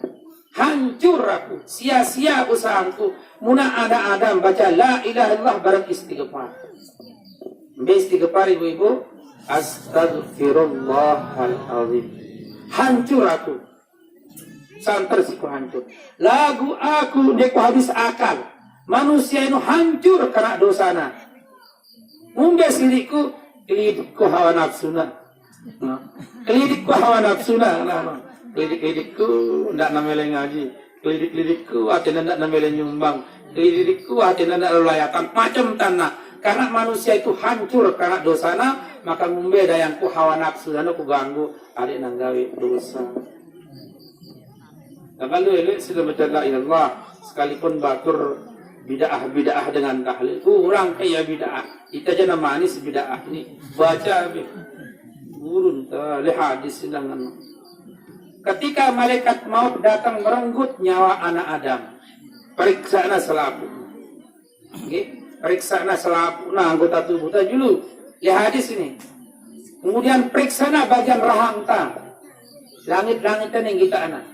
Hancur aku, sia-sia usahaku. Muna ada Adam baca la ilaha illallah barang istighfar. Istighfar ibu-ibu, astaghfirullahal azim. Hancur aku. Santer siku hancur. Lagu aku deku habis akal. Manusia itu hancur karena dosana. Mumbes lidikku hawa nafsuna. Kelidikku hawa nafsuna. Kelidikku ndak namanya ngaji. Kelidikku hatinya ndak namanya nyumbang. Kelidikku hatinya ndak layakan macam tanah. Karena manusia itu hancur karena dosana, maka mumbe yang ku hawa nafsuna ku ganggu adik nanggawi dosa. Kalau ini sudah baca la ilallah sekalipun batur bid'ah dengan tahlil kurang kayak bid'ah itu aja nama manis bid'ah ini baca burun hadis dengan ketika malaikat maut datang merenggut nyawa anak Adam periksana selapu periksana selapu nah anggota tubuh dulu lihat hadis ini kemudian periksana bagian rahang tang langit-langitan yang kita anak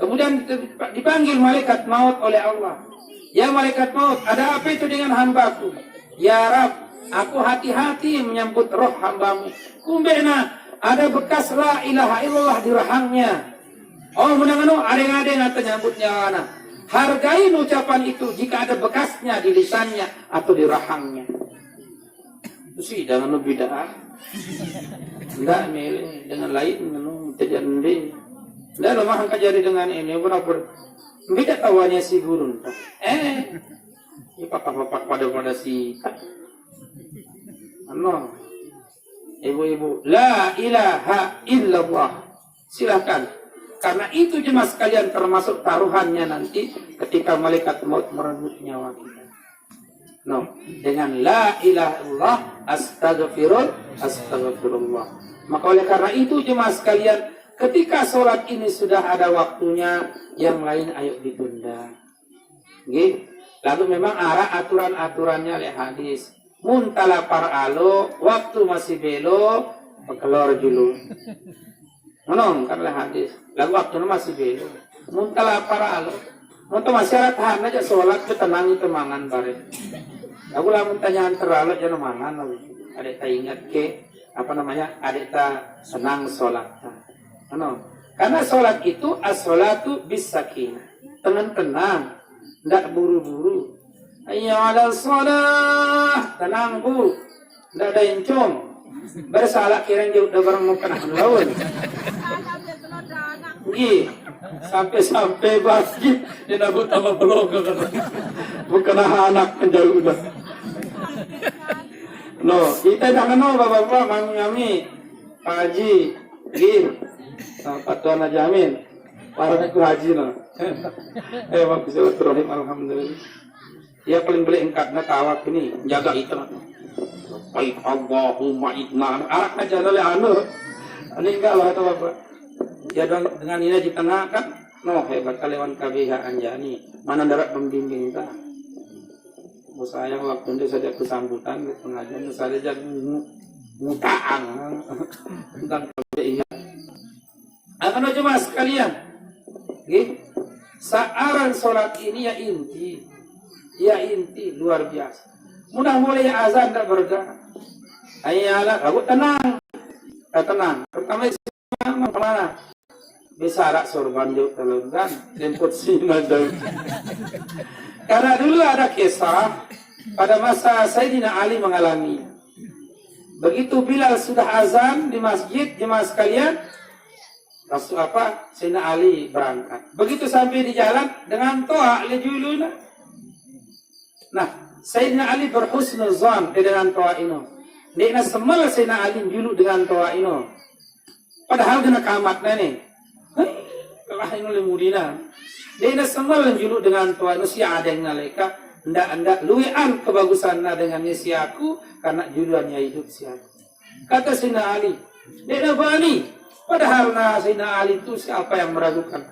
kemudian dipanggil malaikat maut oleh Allah. Ya malaikat maut, ada apa itu dengan hambaku? Ya Rab, aku hati-hati menyambut roh hambamu. Kumbena, ada bekas la ilaha illallah di rahangnya. Oh menangano, adeng-adeng atau nyambut nyawana. Hargai ucapan itu jika ada bekasnya di lisannya atau di rahangnya. Itu sih, jangan lebih dah. Tidak, dengan lain, terjadi. Tidak, lemah angkat jari dengan ini, benar-benar. Beda tawannya si gurun. Ini papak-papak pada si ano. Ibu-ibu, la ilaha illallah. Silakan. Karena itu jemaah sekalian termasuk taruhannya nanti ketika malaikat maut merenggut nyawa kita. No, dengan la ilaha illallah astagfirullah. Maka oleh karena itu jemaah sekalian, ketika sholat ini sudah ada waktunya, yang lain ayo ditunda. Gitu. Lalu memang arah aturan-aturannya oleh hadis. Muntala paralo, waktu masih belo, keluar dulu. Menong karena hadis. Lalu waktu masih belo. Muntala paralo. Untuk masyarakat aja sholat ketenangi temangan bareng. Aku lah muntanyaan terlalu jangan mangan. Adik tak ingat ke apa namanya? Adik tak senang sholat. Menong. Karena sholat itu as-sholatu bis-sakinah. Tenang-tenang. Tidak buru-buru. Hayya 'alal sholah. Tenang bu. Tidak ada encong. Bersalah kira dia udah bareng mau kena lawan. Sampai-sampai basjid. Dia nak buat tambah belum. Bukan anak menjauh dah. No, kita jangan no bapak-bapak. Mami, Pak Haji. Pak Tuan Haji Amin, parahnya ku haji no. Bagus Bismillahirrahmanirrahim, alhamdulillah. Ya paling beli engkatnya tawak ini, jaga itu. Baik Allahumma idna. Arak aja oleh anu. Ini enggak lah itu bapak. Ya dengan ini di tengah kan, no hebat kalian KBH Anjani. Mana darat pembimbing kita. Sayang waktu itu saja kesambutan pengajian saya jadi mutaan tentang KBH. Akan jemaah sekalian, searang sholat ini ya inti luar biasa. Mudah mulai azan tak bergerak. Ayalah, aku tenang, Pertama mana? Bisa rak sorban jauh telurkan, jemput sini jauh. Karena dulu ada kisah pada masa Sayyidina Ali mengalami. Begitu Bilal sudah azan di masjid, jemaah sekalian, Sayyidina Ali berangkat. Begitu sampai di jalan dengan toa lejuluna. Nah, Sayyidina Ali berhusnuzan dengan toa ini. Dia semal Sayyidina Ali julu dengan toa ini. Padahal kena kamat nih. Lah ini lemudina. Dia semal julu dengan toa ini si ada yang naleka. Ndak luian kebagusan dengan si aku karena juluannya hidup si aku. Kata Sayyidina Ali, dia bani. Padahal Sayyidina Ali itu siapa yang meragukan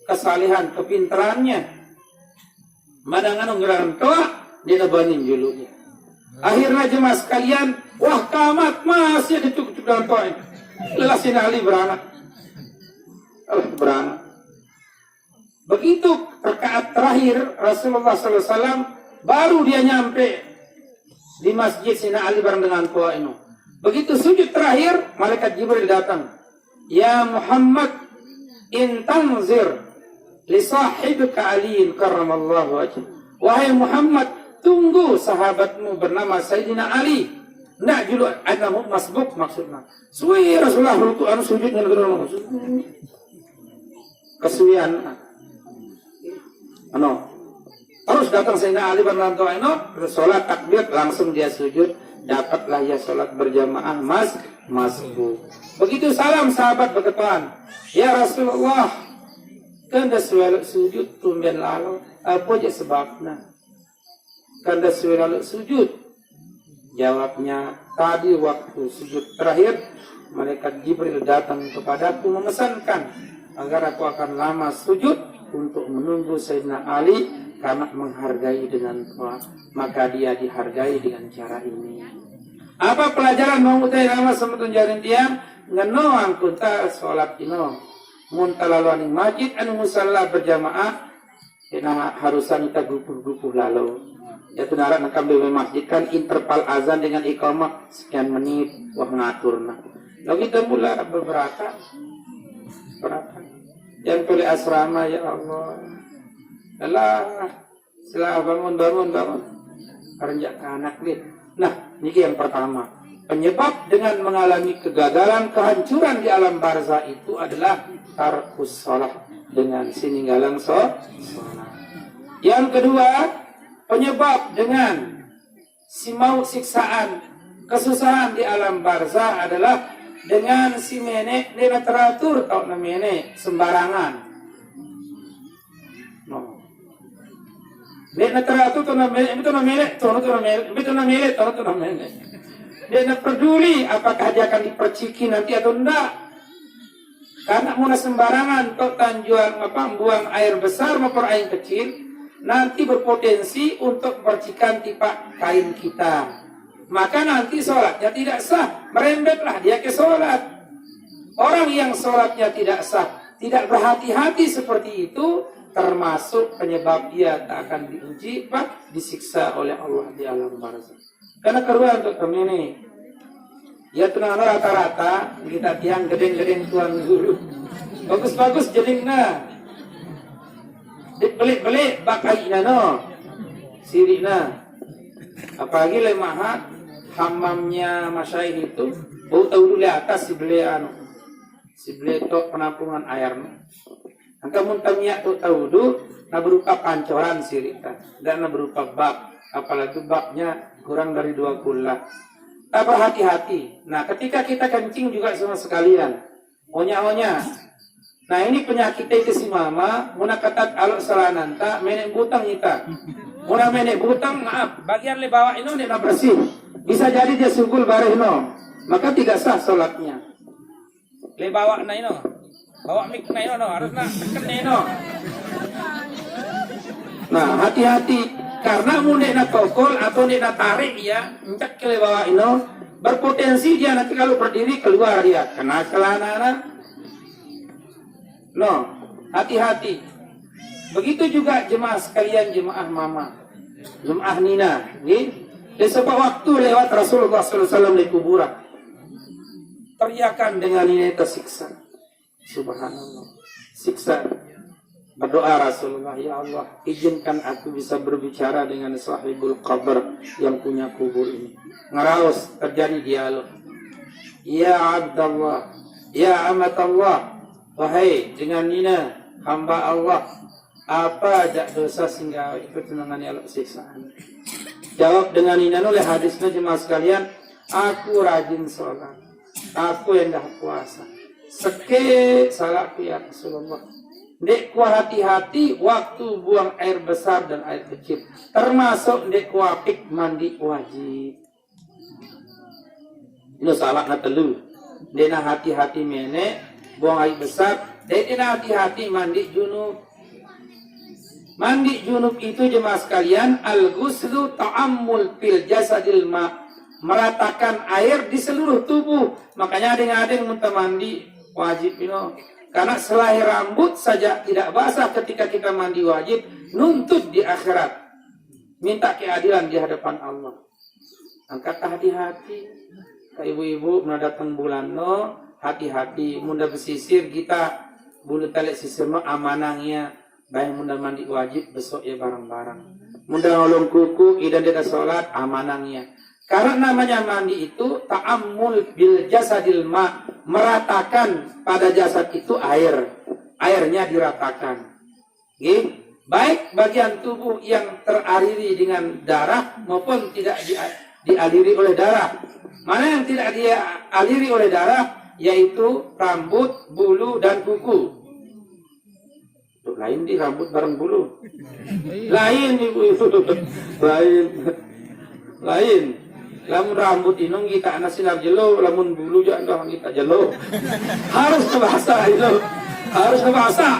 kesalehan, kepintarannya. Madangan ngerahan toa, dia banin julunya. Akhirnya jemaah sekalian, wah kamat masih dicukup dalam toa ini. Lelah Sayyidina Ali beranak. Begitu rakaat terakhir Rasulullah SAW baru dia nyampe di masjid Sayyidina Ali bareng dengan toa ini. Begitu sujud terakhir, malaikat Jibril datang. Ya Muhammad, in tanzir li sahibika Ali karramallahu wajhah. Wahai Muhammad, tunggu sahabatmu bernama Sayyidina Ali. Ndak julu anahu masbuk maksudnya. Suwi Rasulullah ruku'an sujud dengan gerong. Kesuwian. Terus datang Sayyidina Ali bernama ini, terus sholat takbir langsung dia sujud, dapatlah ya sholat berjamaah masbuk. Begitu salam sahabat berkatakan, ya Rasulullah, kanda sujud tumben lalu, apa je sebabnya? Kanda lalu sujud. Jawabnya, tadi waktu sujud terakhir, malaikat Jibril datang kepadaku memesankan agar aku akan lama sujud untuk menunggu Sayyidina Ali karena menghargai dengan toa, maka dia dihargai dengan cara ini. Apa pelajaran mengutai nama semetun jarin tiang ngeno angkunta sholat ino munta lalu aning masjid anu musalla berjamaah kena harusan kita gupuh-gupuh lalu ya tunara nakam bewe masjid kan interval azan dengan iqamah sekian menit wah ngaturna lalu kita mula beberapa yang pilih asrama ya Allah Allah setelah bangun kerja ke anak nih. Nah, ini yang pertama. Penyebab dengan mengalami kegagalan, kehancuran di alam barzah itu adalah tarkus sholat dengan sininggalang sholat. Yang kedua, penyebab dengan maut siksaan, kesusahan di alam barzah adalah dengan si menek dia teratur tau na menek sembarangan. Dia nak teratur tu nak melek, Dia nak peduli apakah dia akan diperciki nanti atau enggak. Karena muna sembarangan atau tanjuan buang air besar maupun air kecil, nanti berpotensi untuk percikan tipak kain kita. Maka nanti sholatnya tidak sah, merembetlah dia ke sholat. Orang yang sholatnya tidak sah, tidak berhati-hati seperti itu, termasuk penyebab dia tak akan diuji, disiksa oleh Allah di alam barzah. Karena kedua untuk kami ini, ya tenang rata-rata kita tiang gedeng-gedeng tuan guru, bagus-bagus jedingna, belik-belik bakainya no, sirina, apalagi lemahat hammamnya masyaih itu, bau tahu dulu atas si beli tok penampungan airnya. Angka muntamnya tu taudu na berupa pancoran sirita dan na berupa bab, apalagi babnya kurang dari 2 kullah. Tak berhati-hati. Nah, ketika kita kencing juga semua sekalian. Onya-onya. Nah, ini penyakit itu si mama, muna katat alok salananta, menek butang kita. Muna menek butang, maaf, bagian le bawah ini na bersih. Bisa jadi dia sugul bareh no. Maka tidak sah sholatnya. Le bawah na ino. Bawa mik na ino, harus na tekan ino. Nah, hati-hati karena mune na kokol atau na tarik ya, encak ke bawah ino, berpotensi dia nanti kalau berdiri keluar dia kena celana. No, hati-hati. Begitu juga jemaah sekalian, jemaah mama, jemaah Nina, nih. Di sebuah waktu lewat Rasulullah SAW di kuburan, teriakan dengan ini tersiksa. Subhanallah, siksa. Berdoa Rasulullah, ya Allah, izinkan aku bisa berbicara dengan sahibul qabr yang punya kubur ini. Ngeraus, terjadi dialog. Ya Abdallah, ya Amatallah, wahai dengan nina hamba Allah, apa jak dosa sehingga pertenangan Allah siksaan. Jawab dengan nina oleh hadisnya jemaah sekalian, aku rajin sholat, aku hendak puasa. Seke salahku ya Rasulullah. Dek kuah hati-hati waktu buang air besar dan air kecil. Termasuk dek kuah pik mandi wajib. Ini salah na telu. Dena hati-hati menek buang air besar. Dena hati-hati mandi junub. Mandi junub itu jemaah sekalian, al-ghuslu ta'ammul fil jasadil ma, meratakan air di seluruh tubuh. Makanya ada yang minta mandi wajib karena selai rambut saja tidak basah ketika kita mandi wajib, nuntut di akhirat, minta keadilan di hadapan Allah. Angkat hati-hati, ke ibu-ibu mendatang bulan hati-hati, munda bersisir kita bulu tali sisir amanangnya, baik munda mandi wajib besok ya barang-barang, munda ngolong kuku idan dia sholat amanangnya. Karena namanya mandi itu ta'ammul bil jasadil ma, meratakan pada jasad itu air, airnya diratakan. Baik bagian tubuh yang teraliri dengan darah maupun tidak dialiri oleh darah. Mana yang tidak dialiri oleh darah, yaitu rambut, bulu, dan kuku. Tuh, lain di rambut bareng bulu, lain ibu-ibu, lain. Lamun rambut inung kita anak sinar jelo, lamun bulu jangan kita jelo. Harus bahasa itu, harus bahasa.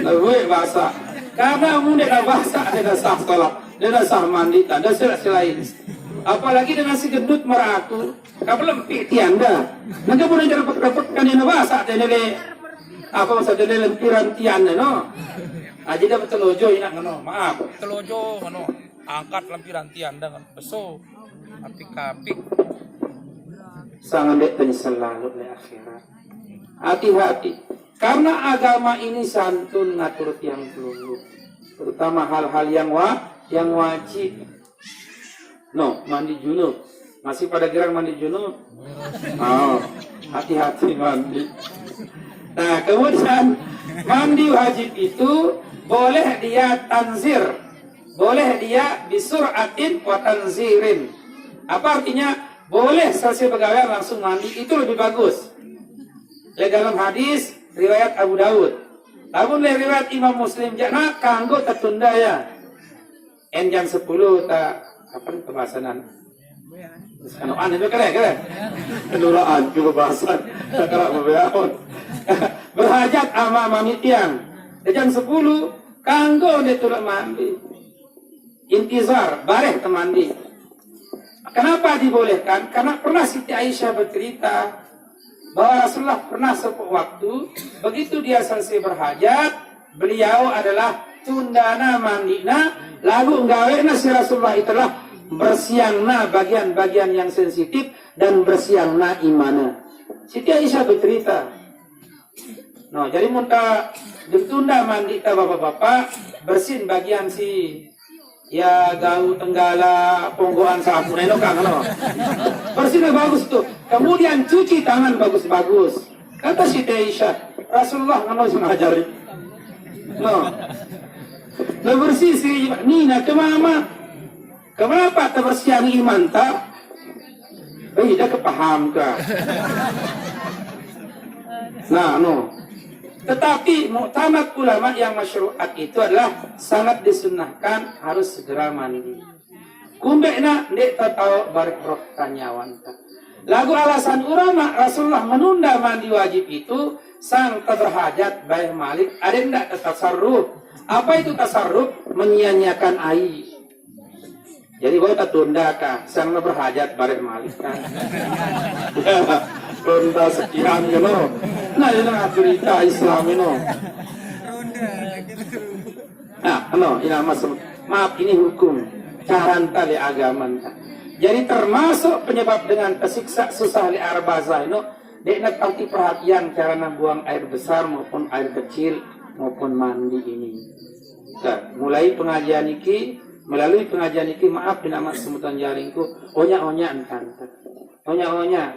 Lebih bahasa. Karena mun dia bahasa, dia sah salat, dia sah mandi, ada selain. Apalagi dengan si gendut meraku, kapal lempik tianda. Nanti pun dia dapat kan dia bahasa, dia apa maksudnya dia lempiran tianda no. Aja dia betelojo inak no, maaf. Telojo ano, angkat lampiran tianda kan beso apik-apik. Sangat penyesal lalu di akhirat. Hati-hati, karena agama ini santun ngatur tiang dulu, terutama hal-hal yang wajib. No, mandi junub. Masih pada girang mandi junub? Oh, hati-hati mandi. Nah, kemudian mandi wajib itu boleh dia tanzir, boleh dia bisuratin wa tanzirin. Apa artinya? Boleh selesai pegawai langsung mandi, itu lebih bagus. Dalam hadis riwayat Abu Dawud, namun riwayat Imam Muslim, jangan kanggo tertunda ya. Jam 10 tak apa kebahasanan? Kanoan itu keren. Keluraan kebahasan. Tak kira membeaon. Berhajat ama mami tiang. Jam 10 kanggo dia turun mandi. Intizar bareh temandi. Kenapa dibolehkan? Karena pernah Siti Aisyah bercerita bahwa Rasulullah pernah suatu waktu begitu dia selesai berhajat, beliau adalah tundana mandina, lalu ngawena si Rasulullah itulah bersiangna bagian-bagian yang sensitif dan bersiangna imana. Siti Aisyah bercerita. No, jadi muntah ditunda mandi ta bapak-bapak, bersin bagian si ya gau tenggala ponggoan sabun eno kan no. Bersihnya bagus tuh. Kemudian cuci tangan bagus-bagus. Kata Siti Aisyah, Rasulullah ngono ngajari. No. Nah bersih si Nina ke mama. Kenapa kebersihan iman tak? Tidak kepaham ka. Nah, no. Tetapi muktamad ulama yang masyru'at itu adalah sangat disunnahkan harus segera mandi. Kumbekna ndek tahu barik roh tanyawan. Lagu alasan ulama Rasulullah menunda mandi wajib itu sang berhajat baik malik ada ndak tasarruf. Apa itu tasarruf? Menyia-nyiakan air. Jadi boleh tunda kah sang berhajat baik malik kan. Tunda sekian gitu. Nah, ini cerita Islam ini. Nah, ini maaf ini hukum caranta di agama. Jadi termasuk penyebab dengan kesiksa susah di arbazah ini Dek nak arti perhatian cara nak buang air besar maupun air kecil maupun mandi ini. Kan, mulai pengajian iki, melalui pengajian iki maaf bin amat semutan jaringku, onya entan. Onya.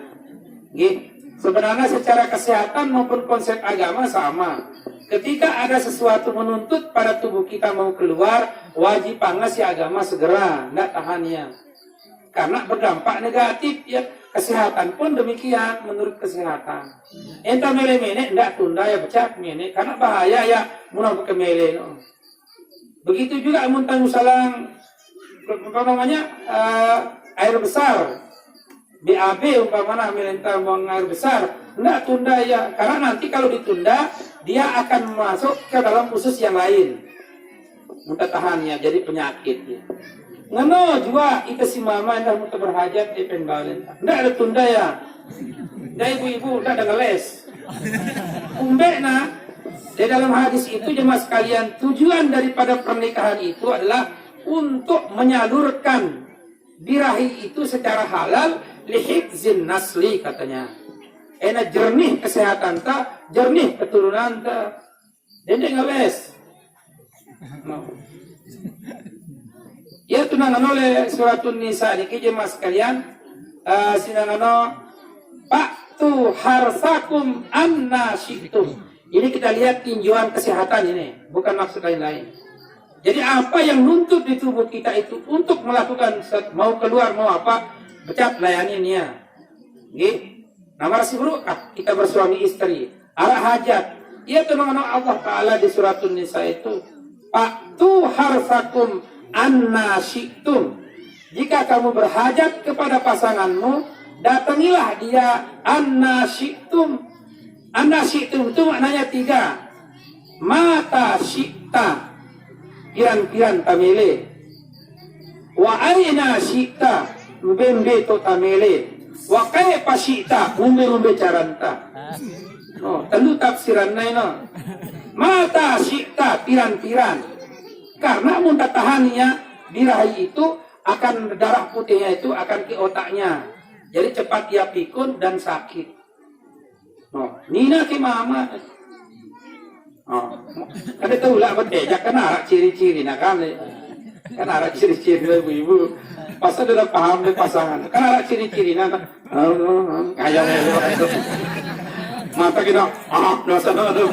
Gih, sebenarnya secara kesehatan maupun konsep agama sama. Ketika ada sesuatu menuntut pada tubuh kita mau keluar, wajib pangas si agama segera, ndak tahannya. Karena berdampak negatif ya. Kesehatan pun demikian menurut kesehatan. Entah mele-mele ndak tunda ya becak mene karena bahaya ya munah ke mele. No. Begitu juga muntang usalang umpamanya air besar. BAB umpamanya melentang buang air besar, ndak tunda ya karena nanti kalau ditunda dia akan masuk ke dalam usus yang lain. Muntah tahannya jadi penyakit ya. Ngano juga ika si mama dah muntah berhajat di penbalen. Ndak ada tunda ya. Dah ibu-ibu ndak ada ngeles. Umbe na di dalam hadis itu jemaah sekalian tujuan daripada pernikahan itu adalah untuk menyalurkan birahi itu secara halal lihifzin nasli katanya. Enak jernih kesehatan ta, jernih keturunan ta. Dendek ngeles. No. Ya tunangan oleh suratun nisa niki jemaah sekalian sinanano Pak tu harsakum anna syi'tum. Ini kita lihat tinjauan kesehatan ini, bukan maksud lain-lain. Jadi apa yang nuntut di tubuh kita itu untuk melakukan mau keluar mau apa, becat layaninya. Nggih. Nama si buruk kita bersuami istri, arah hajat. Ya tunangan Allah Taala di suratun nisa itu Pak tu harsakum anna syi'tum. Jika kamu berhajat kepada pasanganmu, datangilah dia anna syi'tum. Anna syi'tum itu maknanya 3. Mata syi'ta, piran-piran tamele. Wa aina syi'ta, mbembe to tamele. Wa kaifa syi'ta, umbe-umbe caranta. No, telu tafsiran na no. Mata syi'ta, piran-piran. Karena muntah tahannya birahi itu akan darah putihnya itu akan ke otaknya. Jadi cepat dia pikun dan sakit. No, nina ke mama. Oh, ada tahu lah beteja kan arah ciri-ciri nak kan arah ciri-ciri ibu-ibu. Pas sudah paham deh pasangan. Kan arah ciri-ciri nak. Kayak mata kita dosa aduh.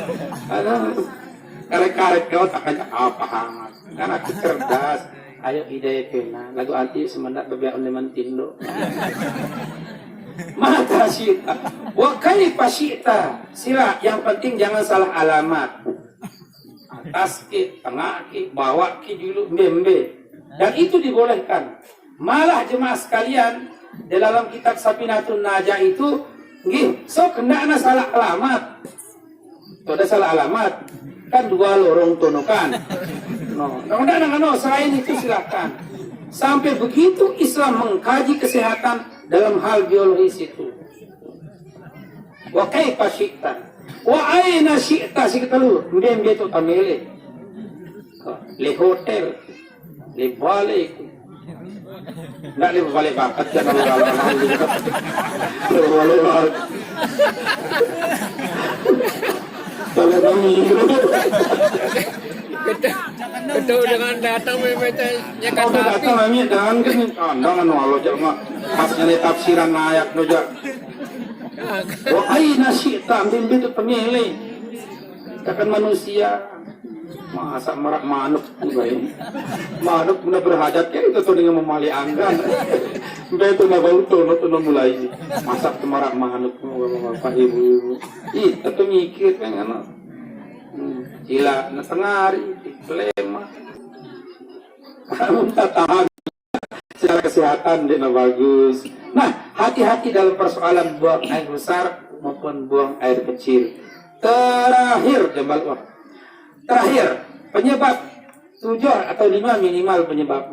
Karek-karek kau tak kaya paham. Kan aku cerdas, ayo ide pena, lagu anti semendak bebiak leman tindo. Mata syi'ta, wa kaifa syi'ta. Sila, yang penting jangan salah alamat. Atas ki, tengah ki, bawah ki dulu, membe. Dan itu dibolehkan. Malah jemaah sekalian, di dalam kitab Safinatun Najah itu, nggih, so kendakna salah alamat. Itu ada salah alamat. Kan 2 lorong tono kan. No, selain itu silakan. Sampai begitu Islam mengkaji kesehatan dalam hal biologis itu. Wa kaifa syi'ta. Wa aina syi'ta sikatalu. Mbembe to tamele. Le hotel. Le balik. Nggak le balik bakat kan orang. Le balik bakat. Betul dengan datang memetanya kan datang kami dengan kan dengan walau jangan pasnya tafsiran ayat noja. Wa aina syi'ta ambil itu pemilih. Katakan manusia masa merak manuk baik. Manuk benar berhajat kan itu tuh dengan memali anggan. Betul nak baru tuh mulai masak merak manuk apa ibu. Ih, itu mikir kan anak. Gila, na tengari, diklema. Muntah tahan secara kesehatan dia bagus. Nah, hati-hati dalam persoalan buang air besar maupun buang air kecil. Terakhir, terakhir penyebab 7 atau 5 minimal penyebab.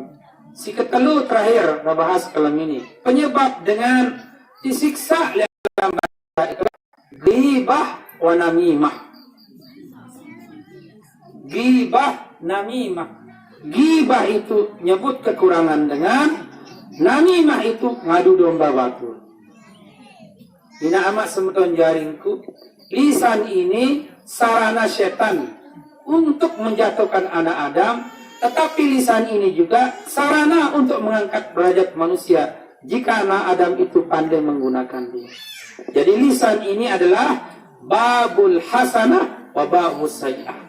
Si ketelu terakhir kita bahas kalam ini. Penyebab dengan disiksa dalam bahasa itu ghibah wa namimah. Ghibah, namimah. Ghibah itu nyebut kekurangan dengan namimah itu ngadu domba batul. Ina amat semeton jaringku, lisan ini sarana setan untuk menjatuhkan anak Adam, tetapi lisan ini juga sarana untuk mengangkat derajat manusia jika anak Adam itu pandai menggunakan dia. Jadi lisan ini adalah babul hasanah wa babus sayyi'ah.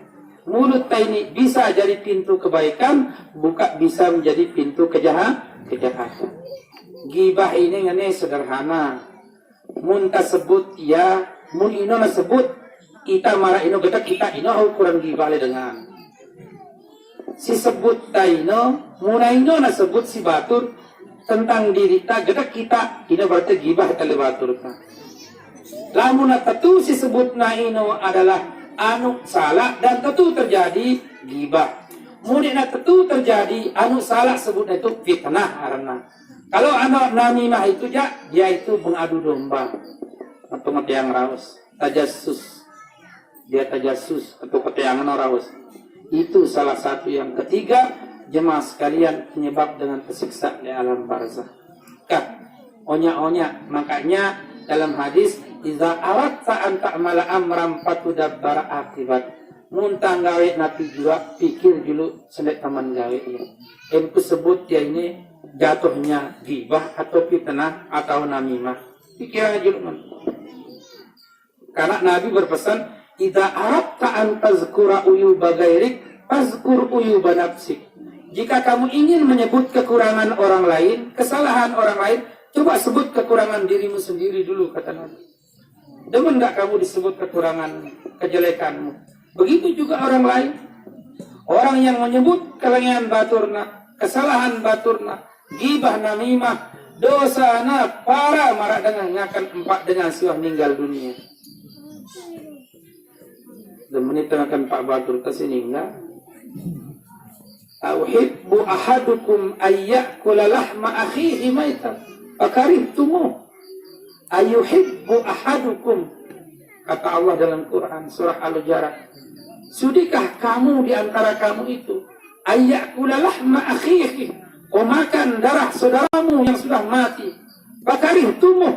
Mulut ini bisa jadi pintu kebaikan, bisa menjadi pintu kejahatan. Gibah ini ngene sederhana. Mun sebut ya, mun ino na sebut ita marah ino gedak kita ino ukuran gibah le dengan. Si sebut taino, muna ino na sebut si batur tentang diri ta gedak kita ino berarti gibah tale batur ta. Lamun tentu si sebut na ino adalah anu salah dan tentu terjadi gibah. Muni na tentu terjadi anu salah sebutnya itu fitnah karena. Kalau anak namimah itu dia itu mengadu domba atau yang raus, tajasus. Dia tajasus atau yang raus. Itu salah satu yang ketiga jemaah sekalian penyebab dengan tersiksa di alam barzah. Onya-onya, makanya dalam hadis iza aradta an ta'mala amran fatudabbara akibat. Muntang gawe nabi juga pikir dulu selek taman gawe ya. Yang sebut dia ini jatuhnya gibah atau fitnah atau namimah. Pikiran aja lu. Karena Nabi berpesan, "Idza aradta an tazkura uyuba ghairik, fazkur uyuba nafsik." Jika kamu ingin menyebut kekurangan orang lain, kesalahan orang lain, coba sebut kekurangan dirimu sendiri dulu, kata Nabi. Demen enggak kamu disebut kekurangan kejelekanmu? Begitu juga orang lain. Orang yang menyebut kelengahan baturna, kesalahan baturna, gibah namimah, dosa na para marah dengan ngakan empat dengan siwah meninggal dunia. Dan menit akan Pak Batur kesini enggak? Auhibbu ahadukum ayyakula lahma akhihi maitan akarihtumu. Ayuhibbu ahadukum, kata Allah dalam Quran surah Al-Hujurat. Sudikah kamu di antara kamu itu ayyakula lahma akhihi, kau makan darah saudaramu yang sudah mati. Bakarihtumu,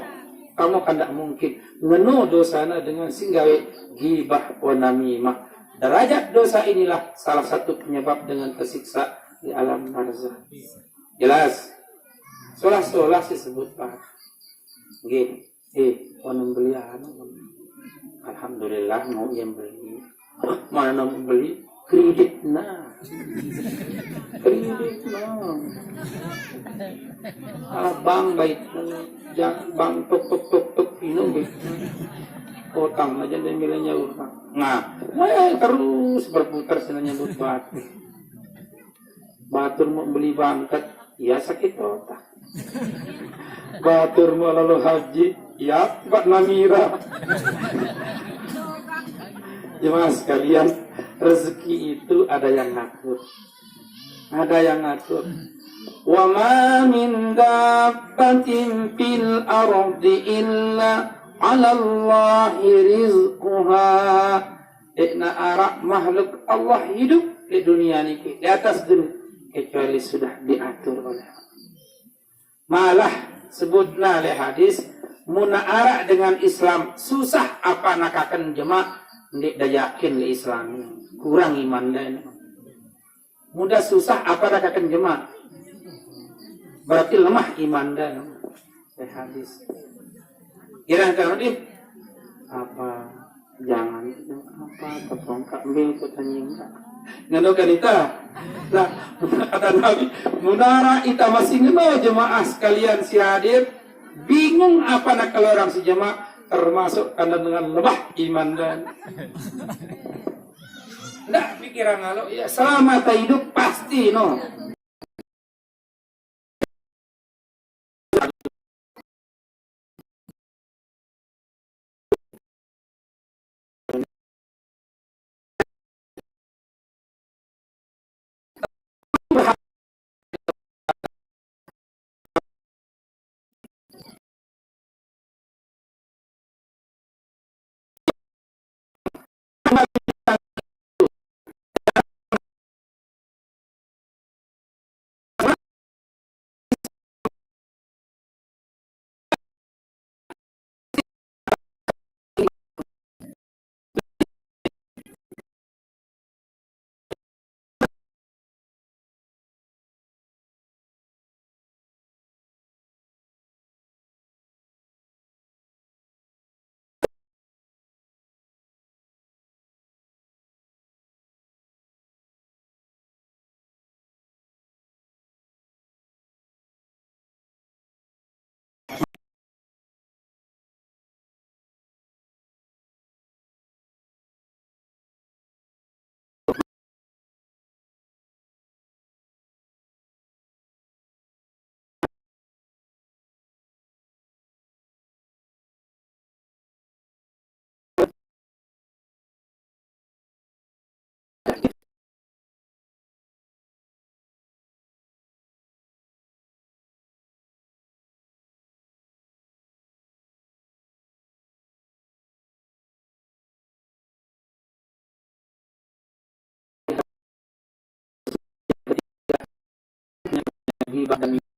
kamu kan tidak mungkin menu dosana dengan singgawe gibah wa namimah. Derajat dosa inilah salah satu penyebab dengan tersiksa di alam barzah. Jelas? Solah-solah disebut Pak. Wanam beli anu. Alhamdulillah mau yang beli. Mana mau beli? Kredit nah. Bang baik, bang tok minum baik. Utang aja dan milenya utang. Nah, terus berputar senanya buat batur. Batur mau beli bangkat, ya sakit otak. Batur mau lalu haji, ya buat namira. Jemaah sekalian, rezeki itu ada yang ngatur. Ada yang ngatur. Wa ma min dabbatin fil ardi illa 'ala Allahi rizquha. Ikna arak makhluk Allah hidup di dunia ini di atas dunia kecuali sudah diatur oleh Allah. Malah sebutna oleh hadis muna arak dengan Islam susah apa nakakan jemaah ndik dayakin li Islam kurang iman dan mudah susah apa nakakan jemaah berarti lemah iman dan hadis. Kira-kira apa jangan apa terpongkak bil kutanya enggak ngano kanita lah kata Nabi munara ita masih ngeno jemaah sekalian si hadir bingung apa nak kalau orang si jemaah termasuk karena dengan lemah iman dan enggak pikiran kalau ya selama hidup pasti no ibadah